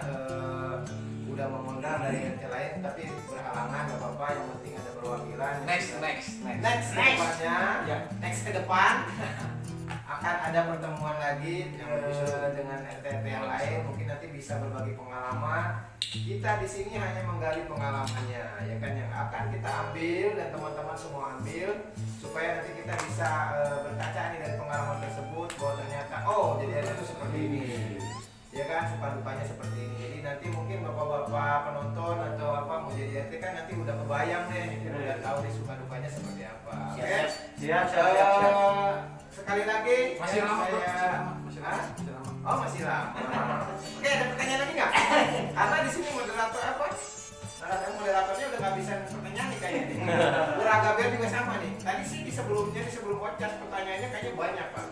udah mengundang dari RT lain tapi berhalangan, nggak apa-apa, yang penting ada perwakilan. Next. Next ke depan akan ada pertemuan lagi dengan RT yang lain, mungkin nanti bisa berbagi pengalaman. Kita di sini hanya menggali pengalamannya, ya kan, yang akan kita ambil dan teman-teman semua ambil supaya nanti kita bisa berkaca nih dari pengalaman tersebut bahwa ternyata jadi RT itu seperti ini, ya kan, suka-dukanya seperti ini. Jadi nanti mungkin bapak-bapak penonton atau apa mau jadi RT kan nanti udah kebayang nih, udah tahu nih suka-dukanya seperti apa. Oke? Siap. Sekali lagi Masih lama, Bro. masih lama. Oh, masih lama. Oke, ada pertanyaan lagi nggak? Karena di sini moderatornya udah nggak bisa pertanyaan nih kayaknya. Uraga Bel juga sama nih. Tadi sih sebelum podcast pertanyaannya kayaknya banyak Pak.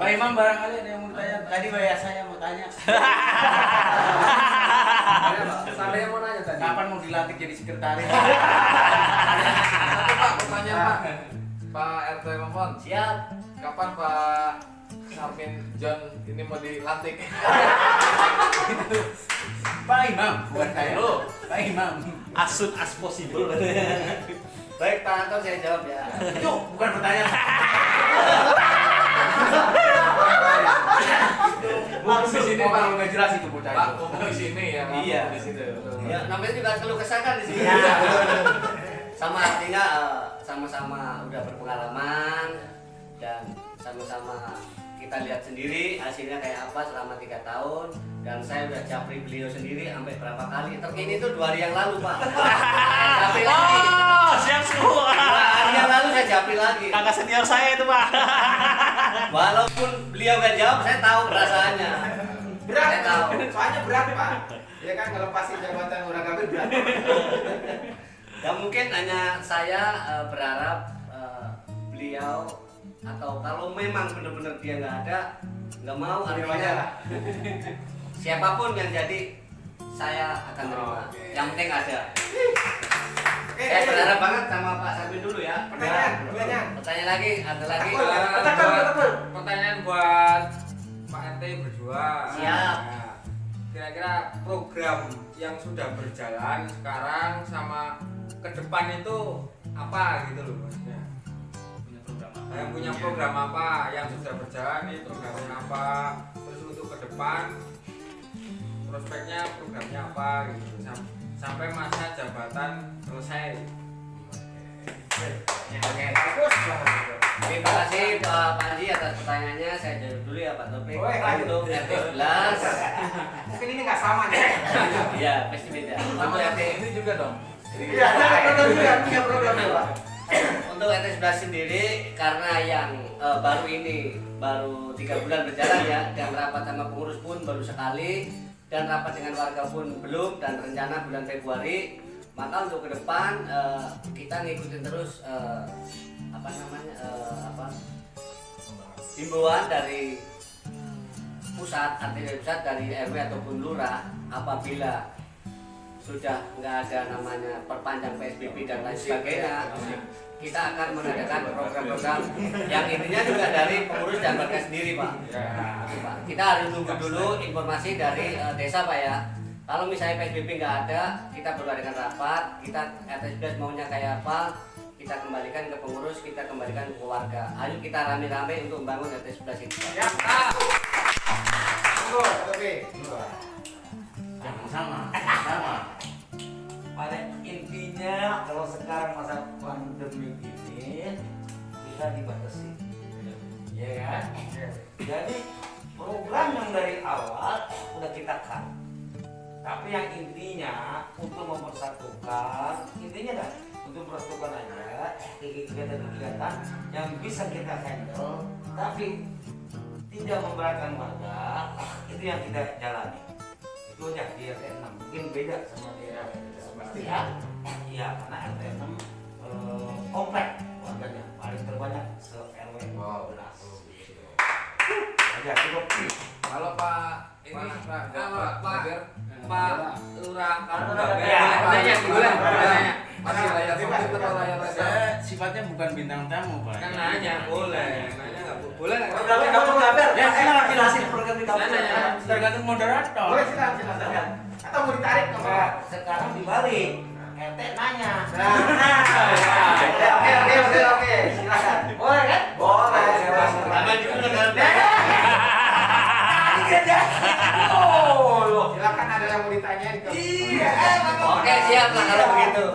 Pak Imam barangkali ada yang mau tanya. Tadi saya mau tanya. Ada yang mau nanya tadi. Kapan mau dilantik jadi sekretaris? Satu Pak, pertanyaan Pak RT Momon. Siap. Kapan Pak Sarmin John ini mau dilantik? Pak Imam, bukan saya. Pak Imam. As soon as possible. Baik Pak Anton, saya jawab ya. Itu bukan pertanyaan. Di sini Pak nggak jelas itu bocah Pak, itu. ngomong di sini ya. ngomong Iya. Di situ. Ya, namanya juga keluh kesah kan di sini. Sama artinya sama-sama udah berpengalaman dan sama-sama kita lihat sendiri hasilnya kayak apa selama 3 tahun, dan saya udah japri beliau sendiri sampai berapa kali. Terkini itu 2 hari yang lalu Pak. Japri lagi. Siap semua. 2 hari yang lalu saya japri lagi. Kakak senior saya itu Pak. Walaupun beliau gak jawab, saya tahu perasaannya. Berat, Saya tahu. soalnya berat Pak. Ya kan ngelepasin jabatan Lurah Gabir berat. Ya mungkin hanya saya berharap beliau atau kalau memang benar-benar dia nggak ada, nggak mau Terima aja artinya lah. siapapun yang jadi saya akan terima. Oke. Yang penting ada. Oke, Saya berharap banget sama Pak Sarmin dulu ya. Pertanyaan. Pertanyaan lagi, ada lagi. Pertanyaan buat Pak RT berdua. Siap. Nah, kira-kira program yang sudah berjalan sekarang sama ke depan itu apa gitu loh maksudnya? Yang punya program apa yang sudah berjalan ini programnya apa? Terus untuk ke depan prospeknya programnya apa gitu sampai masa jabatan selesai. Oke, bagus banget. Terima kasih Pak Panji atas pertanyaannya. Saya jawab dulu ya Pak Topik. Oh, lanjut. Untuk RT 11. Mungkin ini nggak sama nih. Iya, pasti beda. Sama Untuk yang RT ini juga dong. Iya, ada program juga, punya program juga. Untuk RT 11 sendiri karena yang baru ini baru 3 bulan berjalan ya, dan rapat sama pengurus pun baru sekali, dan rapat dengan warga pun belum, dan rencana bulan Februari. Maka untuk ke depan kita ngikutin terus himbauan dari pusat, arti dari pusat, dari RW ataupun lurah, apabila sudah nggak ada namanya perpanjang PSBB dan lain sebagainya, kita akan mengadakan program-program yang intinya juga dari pengurus dan warga sendiri Pak. Pak, kita harus tunggu dulu informasi dari desa Pak ya. Kalau misalnya PSBB nggak ada, kita perlu adakan rapat, kita RT 11 maunya kayak apa, kita kembalikan ke pengurus, kita kembalikan ke warga. Ayo kita rame-rame untuk membangun RT 11 itu. Ya. Tunggu, oke. Jangan sama. Pada intinya kalau sekarang masa pandemi ini kita dibatasi, ya kan? Jadi program yang dari awal udah kita cut. Tapi yang intinya untuk mempersatukan, intinya dah untuk mempersatukan aja kegiatan-kegiatan yang bisa kita handle, tapi tidak memberatkan warga, itu yang kita jalani. Itu aja di RT 6 mungkin beda sama di RT 11 ya. Iya, karena RT 6 komplek warganya paling terbanyak se RW 12. Aja cukup. Kalau Pak ini Pak Gaber, Pak Lurah kamu Ya, boleh nanya. masih layar komputer atau layar lebar? Saya sifatnya bukan bintang tamu, Pak. Kan nanya boleh, nanya nggak boleh nggak? Programnya kamu Gaber. Ya, Enak jelasin program di kamu. Saya nanya. Tergantung moderator. Boleh silakan. Atau mau ditarik ke Nah, sekarang dibalik. RT nanya. Oke. Silakan. Boleh kan? Boleh. Aman juga kan? Silakan ada yang mau ditanyain ke. Iya, Oke, siap lah kalau begitu.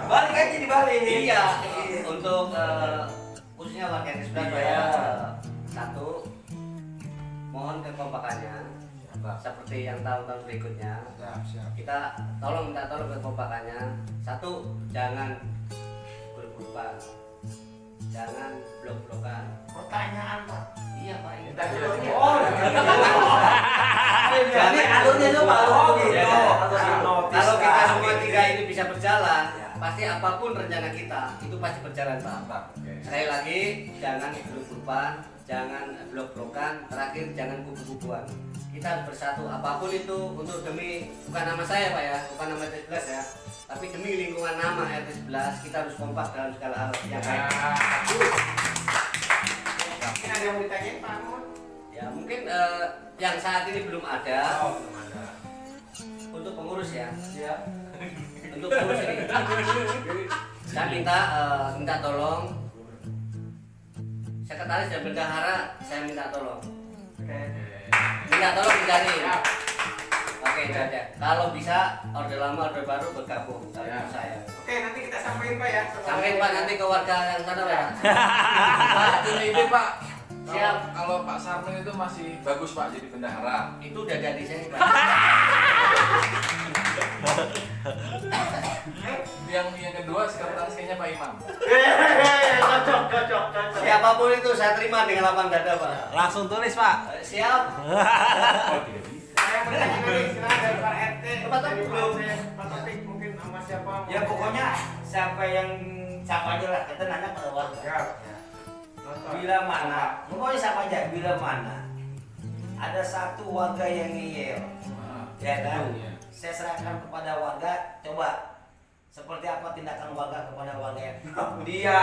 balik aja dibalik. Iya, untuk khususnya warga RT 11 Pak ya, satu, mohon kekompakannya seperti yang tahun-tahun berikutnya. Kita minta tolong kekompakannya. Satu, jangan grup-grupan, jangan blok-blokan. Pertanyaan Pak. Iya Pak. Ini Oh, jadi alurnya itu Pak alur gitu. Ya, kalau kita Alur semua notis. tiga ini bisa berjalan, pasti apapun rencana kita itu pasti berjalan Pak. Sekali lagi, jangan grup-grupan, jangan blok-blokan, terakhir jangan kubu-kubuan. Kita harus bersatu apapun itu untuk demi bukan nama saya Pak ya, bukan nama RT 11 ya, tapi demi lingkungan nama RT 11 kita harus kompak dalam segala hal yang baik. Mungkin ada yang mau ditanyain Pak Mun? Ya mungkin yang saat ini belum ada. Untuk pengurus ya. Untuk pengurus ini. Saya minta tolong sekretaris dan bendahara, saya minta tolong. Minta tolong dicari. Oke, itu aja. Kalau bisa orde lama orde baru bergabung sama saya. Oke, nanti kita sampaikan Pak ya. Sampai Pak nanti ke warga yang sana Pak. Pak, punya ide Pak. Siap. Kalau Pak Sarmin itu masih bagus Pak jadi bendahara. Itu udah jadi saya Pak. Yang kedua sekretaris kayaknya Pak Imam. Cocok. Cocok. Siapapun itu saya terima dengan lapang dada, Pak. Langsung tulis, Pak. Siap. Saya bertanya nih, silakan dari Pak RT. Pak Topik belum. Pak Topik mungkin sama siapa? Ya pokoknya siapa aja lah, kita nanya pada warga. Ya. Nonton. Bila mana, pokoknya siapa aja, bila mana ada satu warga yang ngeyel, ya kan? Saya serahkan kepada warga, coba seperti apa tindakan warga kepada warga yang dia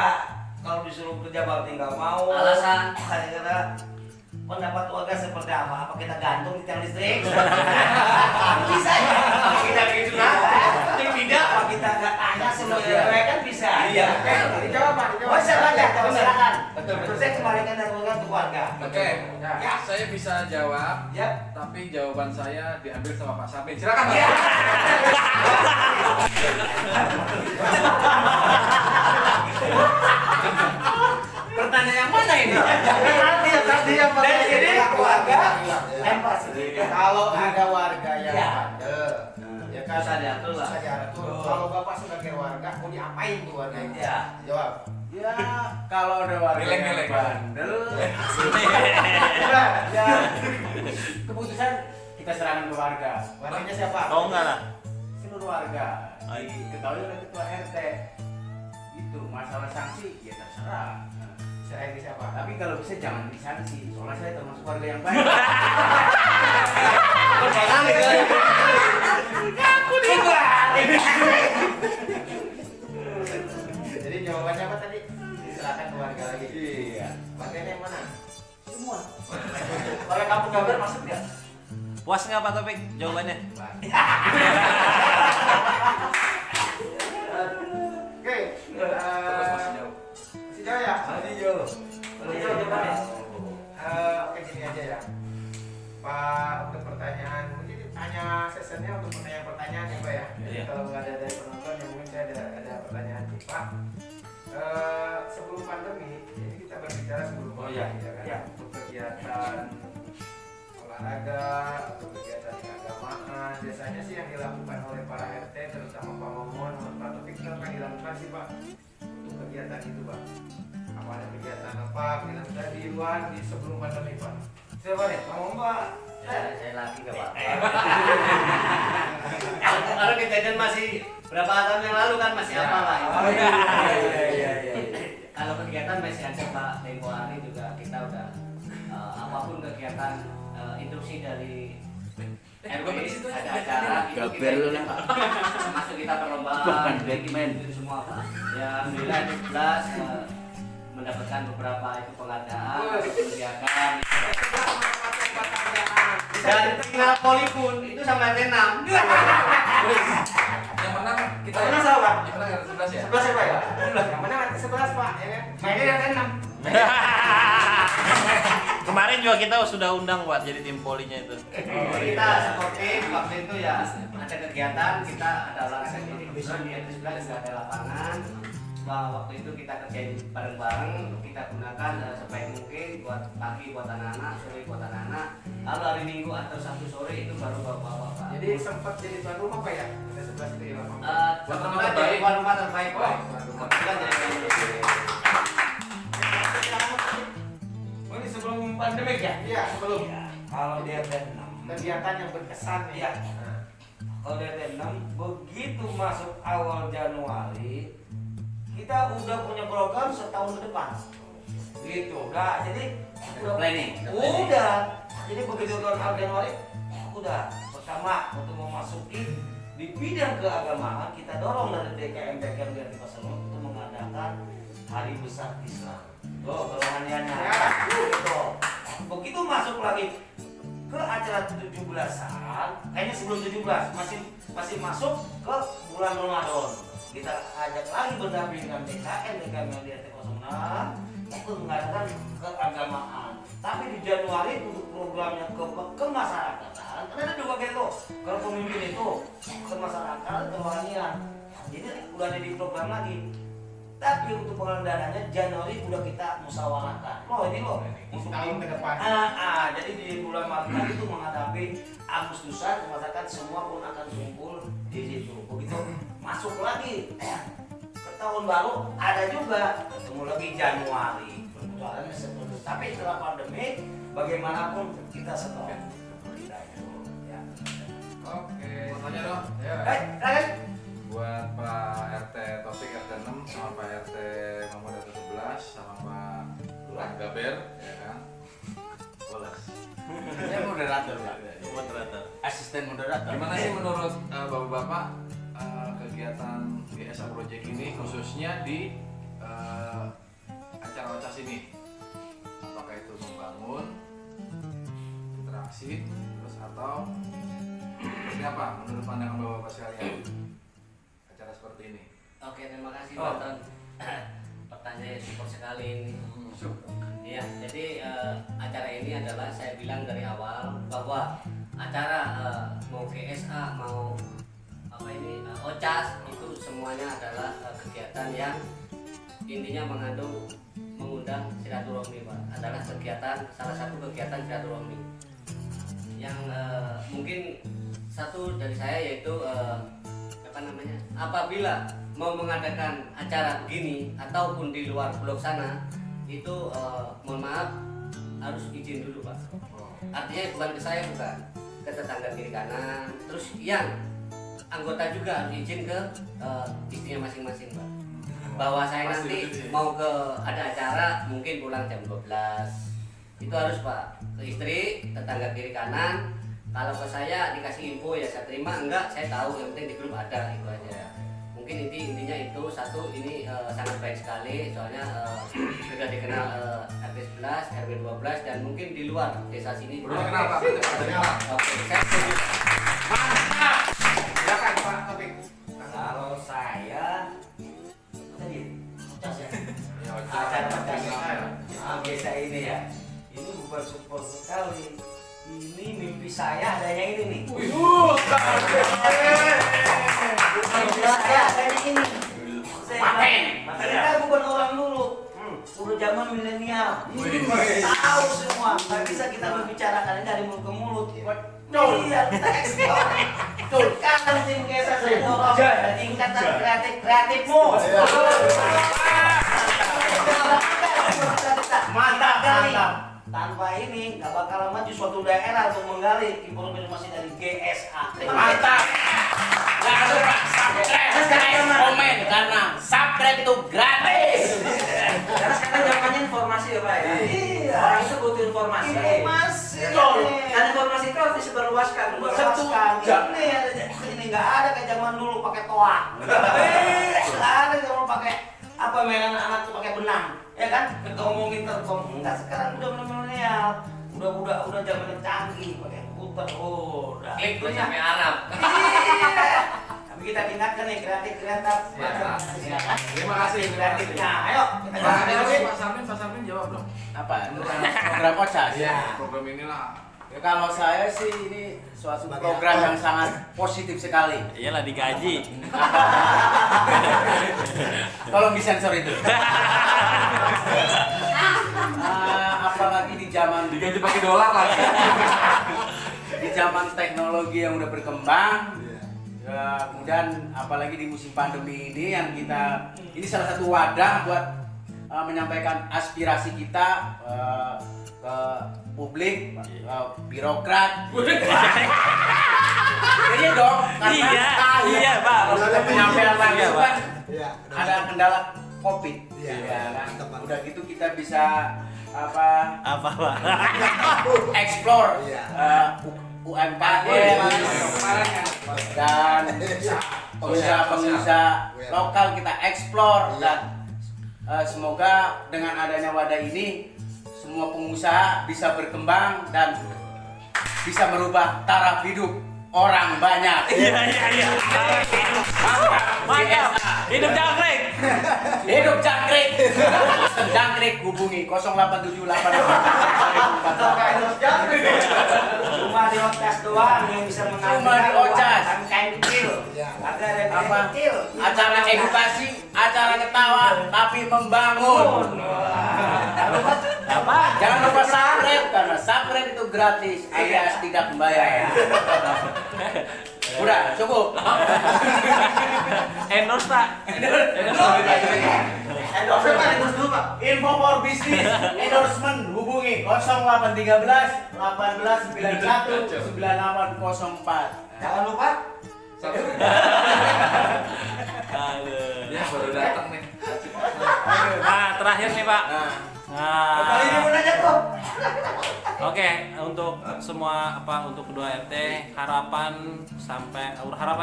kalau disuruh kerja bakti nggak mau. Alasan? Kata pendapat warga seperti apa? Apa kita gantung di tiang listrik? Bisa ya? Apa kita begitu tidak? Apa kita nggak tanya semuanya kan bisa? Iya. Dijawab, Pak. Oh, silakan. Betul. Saya kembalikan dari warga ke warga. Oke, Ya. saya bisa jawab, Ya. tapi jawaban saya diambil sama Pak Samin. Silakan Pak. Ya. Pertanyaan yang mana ini? Tadi yang Dari sini warga lempar Kalau ada warga yang Ya. bandel, ya kan Bisa diatur lah. Bisa diatur. Kalau Bapak sebagai warga, mau diapain tuh warga itu? Ya. Jawab. Ya, kalau ada warga yang Geleng-geleng. bandel, ya keputusan kita serahkan ke warga. Warganya siapa? Oh, enggak lah. Seluruh warga diketahui oleh ketua RT. Itu masalah sanksi ya terserah. Nah, Serahin ke siapa? tapi kalau bisa jangan disanksi, soalnya saya termasuk warga yang baik. Jadi jawabannya apa tadi? Diserahkan ke warga lagi. Iya. Warganya yang mana? Semua. Kalau kamu gambar masuk nggak? Puas nggak Pak Topik jawabannya? Oke. Masih jauh ya? Masih jauh. Masih jauh jawabannya. Oke, gini aja ya. Pak, untuk pertanyaan, mungkin hanya sessionnya untuk pertanyaan-pertanyaan ya Pak ya. Jadi Iya. kalau nggak ada dari penonton ya mungkin saya ada pertanyaan nih Pak. Sebelum pandemi, ini kita berbicara sebelum Oh, pandemi iya. ya kan. Iya. Untuk kegiatan olahraga, untuk kegiatan keagamaan, biasanya sih yang dilakukan oleh para RT, terutama Pak Momon, Pak Topik, itu apa yang dilakukan sih Pak untuk kegiatan itu Pak? Apa ada kegiatan apa? Kita di luar di sebelum pandemi Pak? Siapa nih? Pak Momon. Saya lagi ke Pak. Kalau kejadian masih berapa tahun yang lalu kan masih apa lah? Oh, iya. Kalau kegiatan masih ada Pak, tempo hari juga kita udah apapun kegiatan instruksi dari RW ada acara itu kita masuk kita perlombaan itu semua Pak. Ya alhamdulillah itu jelas mendapatkan beberapa itu penghargaan kegiatan Dan tinggal poli pun itu sama RT 6. Yang menang kita. Yang menang siapa, Pak? Yang menang RT 11 ya. 11 ya Pak ya? Yang mana RT 11 Pak? Ya kan? Mainnya RT 6. Kemarin juga kita sudah undang buat jadi tim polinya itu. kita sportif waktu itu ya ada kegiatan kita ada olahraga di kebetulan di RT 11 juga ada lapangan. Waktu itu kita kerjain bareng-bareng, kita gunakan sebaik mungkin buat pagi buat anak-anak, sore buat anak-anak. Lalu hari Minggu atau Sabtu sore itu baru bapak-bapak. Jadi sempat jadi tuan rumah Pak ya? RT 11 itu ya Pak? Buat rumah Kebetulan terbaik. jadi tuan rumah terbaik Pak. Kebetulan jadi tuan rumah terbaik. Oh, ini sebelum pandemi ya? Iya, sebelum. Kalau di RT 6. Kegiatan yang berkesan nih. Iya. Nah, Kalau di RT 6 begitu masuk awal Januari kita udah punya program setahun ke depan. Gitu. Nah, jadi udah Planning. Udah. Jadi begitu awal Januari udah pertama untuk memasuki di bidang keagamaan kita dorong dari DKM dari Pasaman untuk mengadakan Hari Besar Islam. Tuh kerohaniannya. Ya. Gitu. Begitu masuk lagi ke acara 17-an, kayaknya sebelum 17 masih masuk ke bulan Ramadan. Kita ajak lagi berdampingan DKM di RT 06 untuk mengadakan keagamaan. Tapi di Januari untuk programnya ke masyarakatan, karena ada dua gitu. Kalau pemimpin itu ke masyarakat, kerohanian. Jadi udah ada di program lagi. Tapi untuk pengelolaan dananya Januari udah kita musyawarahkan. Loh ini loh untuk tahun ke depan. Jadi di bulan Maret itu menghadapi Agustusan, masyarakat semua pun akan kumpul di situ. Begitu masuk lagi ke tahun baru ada juga ketemu lagi Januari. Perputarannya seperti itu. Tapi setelah pandemi bagaimanapun kita stop. Ya. Oke, mau tanya dong. Ya. Silakan. Buat Pak RT Topik RT 6 sama Pak RT nomor RT 11 sama Pak Lurah Gaber, ya kan? Bolas. Saya moderator, Pak. Asisten moderator. Gimana sih menurut bapak-bapak kegiatan GSA Project ini khususnya di acara OCAS ini? Apakah itu membangun interaksi terus atau seperti apa menurut pandangan bapak-bapak sekalian acara seperti ini? Oke, terima kasih Pak Ton. Pertanyaan support sekali ini. Iya, jadi acara ini adalah saya bilang dari awal bahwa acara mau GSA mau OCAS itu semuanya adalah kegiatan yang intinya mengundang silaturahmi, Pak. Adalah salah satu kegiatan silaturahmi yang mungkin satu dari saya yaitu apabila mau mengadakan acara begini ataupun di luar blok sana itu mohon maaf harus izin dulu, Pak. Artinya bukan ke saya, bukan ke tetangga kiri kanan, terus yang anggota juga harus izin ke istrinya masing-masing, Pak. Bahwa saya nanti mau ada acara mungkin pulang jam 12 itu harus, Pak, ke istri, tetangga kiri kanan. Kalau ke saya dikasih info ya saya terima, enggak saya tahu, yang penting di grup ada, itu aja. Mungkin intinya itu satu, ini sangat baik sekali soalnya sudah dikenal RT 11, RW 12 dan mungkin di luar desa sini. Belum kenal, Pak. Oke, saya setuju. Mantap. Silakan Pak Topik. Kalau saya tadi OCAS ya. Ya, Acara OCAS desa ini ya. Ini bukan support sekali. Ini mimpi saya adanya ini nih. Mimpi saya adanya ini. Kita bukan orang dulu. Udah zaman milenial. Tahu semua. Nggak bisa kita membicarakan ini dari mulut ke mulut. Iya, kita eksplor. Sekarang tim GSA saya dorong tingkatan kreatifmu. Mantap, mantap. Tanpa ini nggak bakal maju suatu daerah untuk menggali informasi dari GSA. Mantap. Nggak ada Pak, subscribe, komen karena subscribe itu gratis. Karena sekarang zamannya informasi ya Pak ya. Iya. Orang itu butuh informasi. Informasi. Dan informasi itu harus disebarluaskan. Ini nggak ada kayak zaman dulu pakai toa. Nggak ada zaman pakai apa mainan anak tuh pakai benang, ya kan? Ngomongin terkom. Enggak, sekarang udah milenial. Udah zaman canggih pakai komputer. Oh, udah. Klik tuh sampai Arab. Iya. Tapi kita tingkatkan nih kreatif. Ya kan? Terima kasih. Kreatifnya. Ayo kita Pak ganti. Pak Sarmin jawab dong. Apa? Program OCAS. Ya, program inilah. Ya, kalau saya sih ini suatu program yang sangat positif sekali. Iyalah digaji. Tolong disensor itu. Apalagi di zaman Diganti pakai dolar lagi. di zaman teknologi yang udah berkembang. Ya, kemudian apalagi di musim pandemi ini yang kita ini salah satu wadah buat menyampaikan aspirasi kita ke publik, birokrat. Iya dong, karena Iya, Pak. kalau penyampaian langsung Iya, Pak. kan ada kendala COVID. Ya, kan? Udah gitu kita bisa apa Pak? explore UMKM dan pengusaha lokal kita explore dan semoga dengan adanya wadah ini semua pengusaha bisa berkembang dan bisa merubah taraf hidup orang banyak. Iya. Mantap. Hidup jangkrik. Hidup jangkrik. Jangkrik hubungi 0878. Cuma di OCAS doang yang bisa mengambil. Cuma di OCAS. Kain kecil. Ada Apa? kecil. Acara edukasi, acara ketawa tapi membangun. Apa? Jangan lupa subscribe karena subscribe itu gratis alias tidak membayar. Udah, cukup. Endorse Pak. Info for business endorsement hubungi 0813 1891 9804. Jangan lupa Ya baru datang nih. Nah, terakhir nih Pak. kali ini Nah, mau nanya kok. oke, untuk semua untuk kedua RT harapan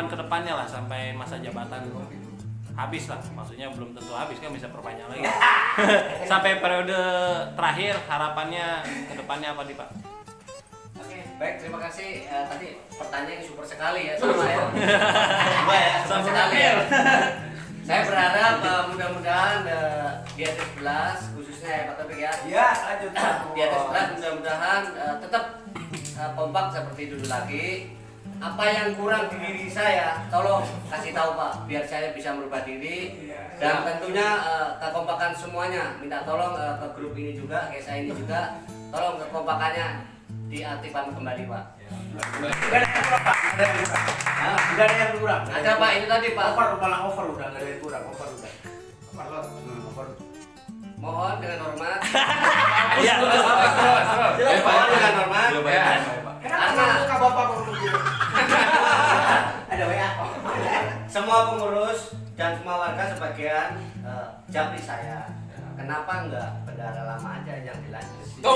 ke depannya lah sampai masa jabatan habis lah, maksudnya belum tentu habis kan, bisa perpanjang lagi. Sampai periode terakhir harapannya ke depannya apa nih Pak? Oke, baik, terima kasih. Tadi pertanyaan yang super sekali ya sama ya. Sama sekali ya. Saya berharap mudah-mudahan di atas 11 khususnya ya Pak Taufik ya. Ya, lanjut. Di atas 11 mudah-mudahan tetap kompak seperti dulu lagi. Apa yang kurang di diri saya, tolong kasih tahu Pak, biar saya bisa merubah diri. Dan tentunya kekompakan semuanya, minta tolong ke grup ini juga, kayak saya ini juga, tolong kekompakannya diaktifkan kembali Pak. Udah ada yang kurang. Ada Pak, itu tadi Pak. Over udah, nggak ada yang kurang. Over udah. Mohon dengan hormat. Iya. Mohon dengan hormat. Kenapa buka bapak begitu? Ada WA. Semua pengurus dan semua warga sebagian japri saya. Kenapa enggak bendara lama aja yang dilanjut?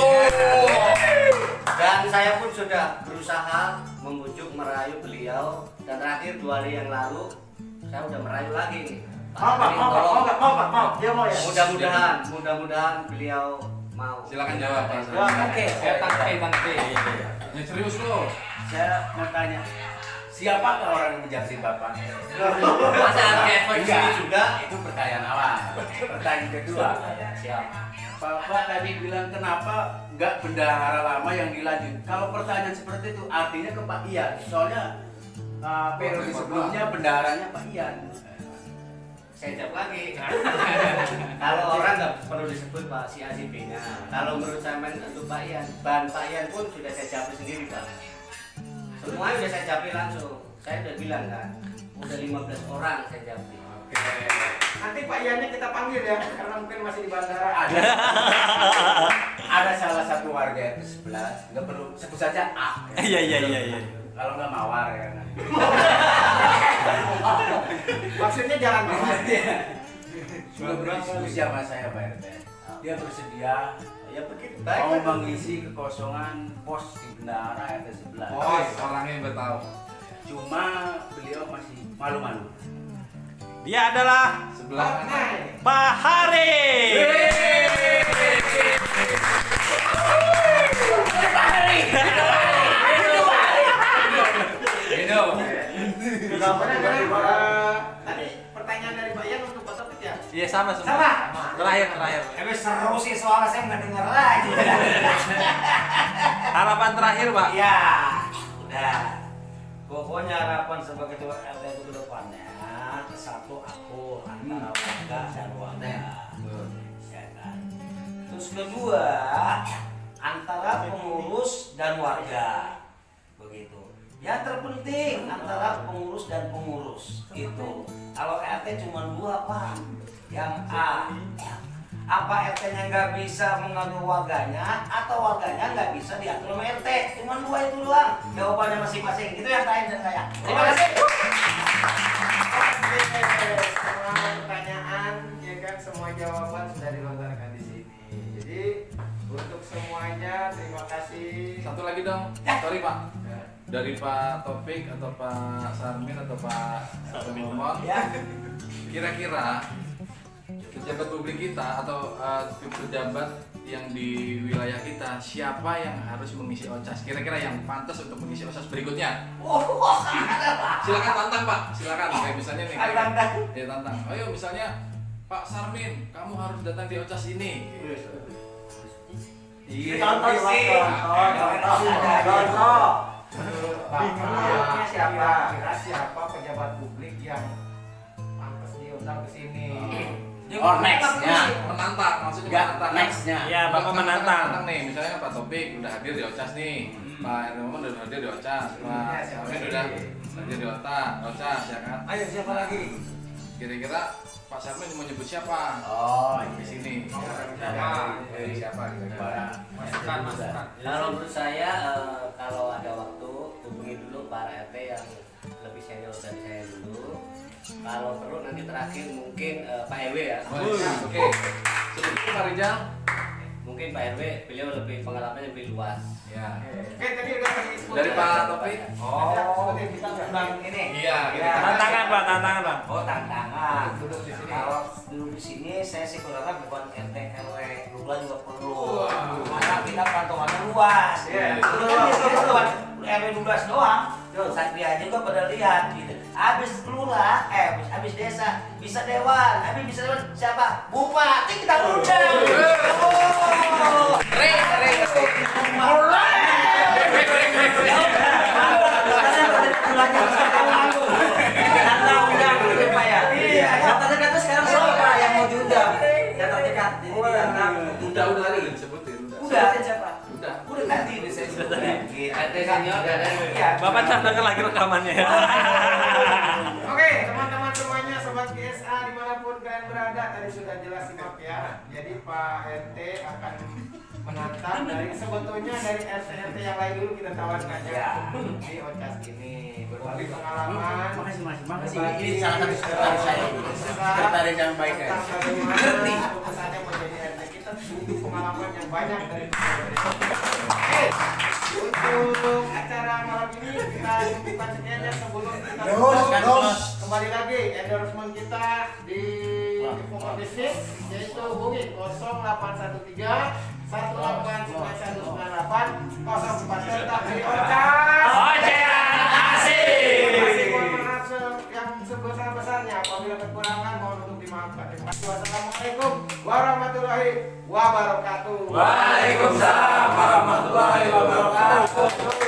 Dan saya pun sudah berusaha membujuk merayu beliau, dan terakhir 2 hari yang lalu saya udah merayu lagi nih. Dia mau ya. Mudah-mudahan beliau mau. Silakan jawab Pak. Oke. Tanggapi. Ini serius loh. Saya mau tanya, siapakah orang yang menjadi Bapak? Masa kayak di sini juga? Itu pertanyaan awal. Pertanyaan kedua, Siap. Bapak tadi bilang kenapa nggak bendahara lama yang dilanjut? Kalau pertanyaan seperti itu artinya ke Pak Ian. Soalnya periode sebelumnya bendaharanya Pak Ian. Saya jawab lagi. Kalau orang nggak perlu disebut Pak si A si B nya. Kalau menurut saya untuk Pak Ian, bahan Pak Ian pun sudah saya jawab sendiri Pak. Semuanya sudah saya jawab langsung. Saya udah bilang kan, udah 15 orang saya jawab. Nanti Pak Iannya kita panggil ya, karena mungkin masih di bandara. Ada salah satu warga RT 11, nggak perlu sebut saja A. Iya. Kalau nggak mawar ya. Maksudnya jangan mawar. Sudah berdiskusi sama saya Pak RT. Dia bersedia Ya begitu. mau Baik. mengisi kekosongan pos di bendahara RT 11. Oh, orangnya yang tahu. Cuma beliau masih malu-malu. Dia adalah Sebelah kanan. Pak Hari. Tadi pertanyaan dari Pak Ian untuk Pak Taufik ya? Iya sama. Terakhir. Seru sih soalnya saya nggak dengar lagi. Harapan terakhir Pak. Ya, udah. Pokoknya harapan sebagai ketua RT itu ke depannya satu akur antara warga dan warga. Ya kan? Terus kedua antara pengurus dan warga. Begitu. Yang terpenting antara pengurus dan pengurus itu. Kalau RT cuma 2 Pak. Yang A, apa RT-nya nggak bisa mengatur warganya atau warganya nggak bisa diatur sama RT? Cuma 2 itu doang. Jawabannya masing-masing. Itu yang terakhir dari saya. Terima kasih. Semua pertanyaan, ya kan, semua jawaban sudah dilontarkan di sini. Jadi untuk semuanya terima kasih. Satu lagi dong. Sorry Pak. Dari Pak Taufik atau Pak Sarmin atau Pak Momon. Ya. Kira-kira pejabat publik kita atau pejabat yang di wilayah kita, siapa yang harus mengisi OCAS? Kira-kira yang pantas untuk mengisi OCAS berikutnya? Silakan tantang Pak, silakan. Kayak misalnya nih, ya tantang. Ayo misalnya Pak Sarmin, kamu harus datang di OCAS ini. Iya. Contoh. Siapa pejabat publik yang pantas diundang ke sini? Oh, next-nya. Menantang, maksudnya Enggak, menantang. next-nya. Iya, Bapak menantang. Nih, misalnya Pak Topik udah hadir di Ocas nih. Pak RT Momon udah hadir di Ocas. Pak Samin udah hadir di Ocas ya kan. Ayo siapa lagi? Kira-kira Pak Samin mau nyebut siapa? Oh, Di sini. Siapa? Dari siapa kira-kira? Masukan. Kalau menurut saya kalau ada waktu hubungi dulu para RT yang lebih senior dari saya dulu. Kalau perlu nanti terakhir mungkin Pak RW ya. Oke. Sebelum itu Pak Rizal. Mungkin Pak RW beliau lebih pengalamannya lebih luas. Ya. Oke, tadi udah disebut. Dari Pak Topik. Oh, Sebutin kita bang ini. Iya, Ya. Tantangan Pak, tantangan Pak. Oh, tantangan. Kalau duduk di sini saya sih kurangnya bukan RT RW, Lula juga perlu. Karena kita pantauannya luas. Itu kan biasanya bukan RW 12 doang. Satria juga pada lihat gitu. Habis lurah, habis desa, bisa dewan, habis bisa dewan siapa? Bupati kita undang. Oh, Udah tadi udah disebutin. udah siapa? Udah. Udah nanti saya sebutin. RT senior dan RW. Iya. Bapak catatkan lagi rekamannya ya. Oke, teman-teman semuanya, sobat GSA dimanapun kalian berada, tadi sudah jelas simak ya. Jadi Pak RT akan menantang dari sebetulnya dari RT yang lain dulu kita tawarkan Ya. di Ocas ini berbagi pengalaman. Makasih. berbagi Ini salah satu sekretaris saya. Sekretaris yang baik ya. tentang bagaimana kesannya menjadi RT. Kita butuh pengalaman yang banyak dari Oke, untuk acara malam ini kita cukupkan sekian ya sebelum kita kembali lagi endorsement kita di Info Bisnis, yaitu hubungi 0813 189198 04 tetap di Ocas. Masih mohon maaf yang sebesar-besarnya apabila kekurangan mohon untuk dimaafkan. Terima kasih. Wassalamualaikum warahmatullahi wabarakatuh. Waalaikumsalam warahmatullahi wabarakatuh.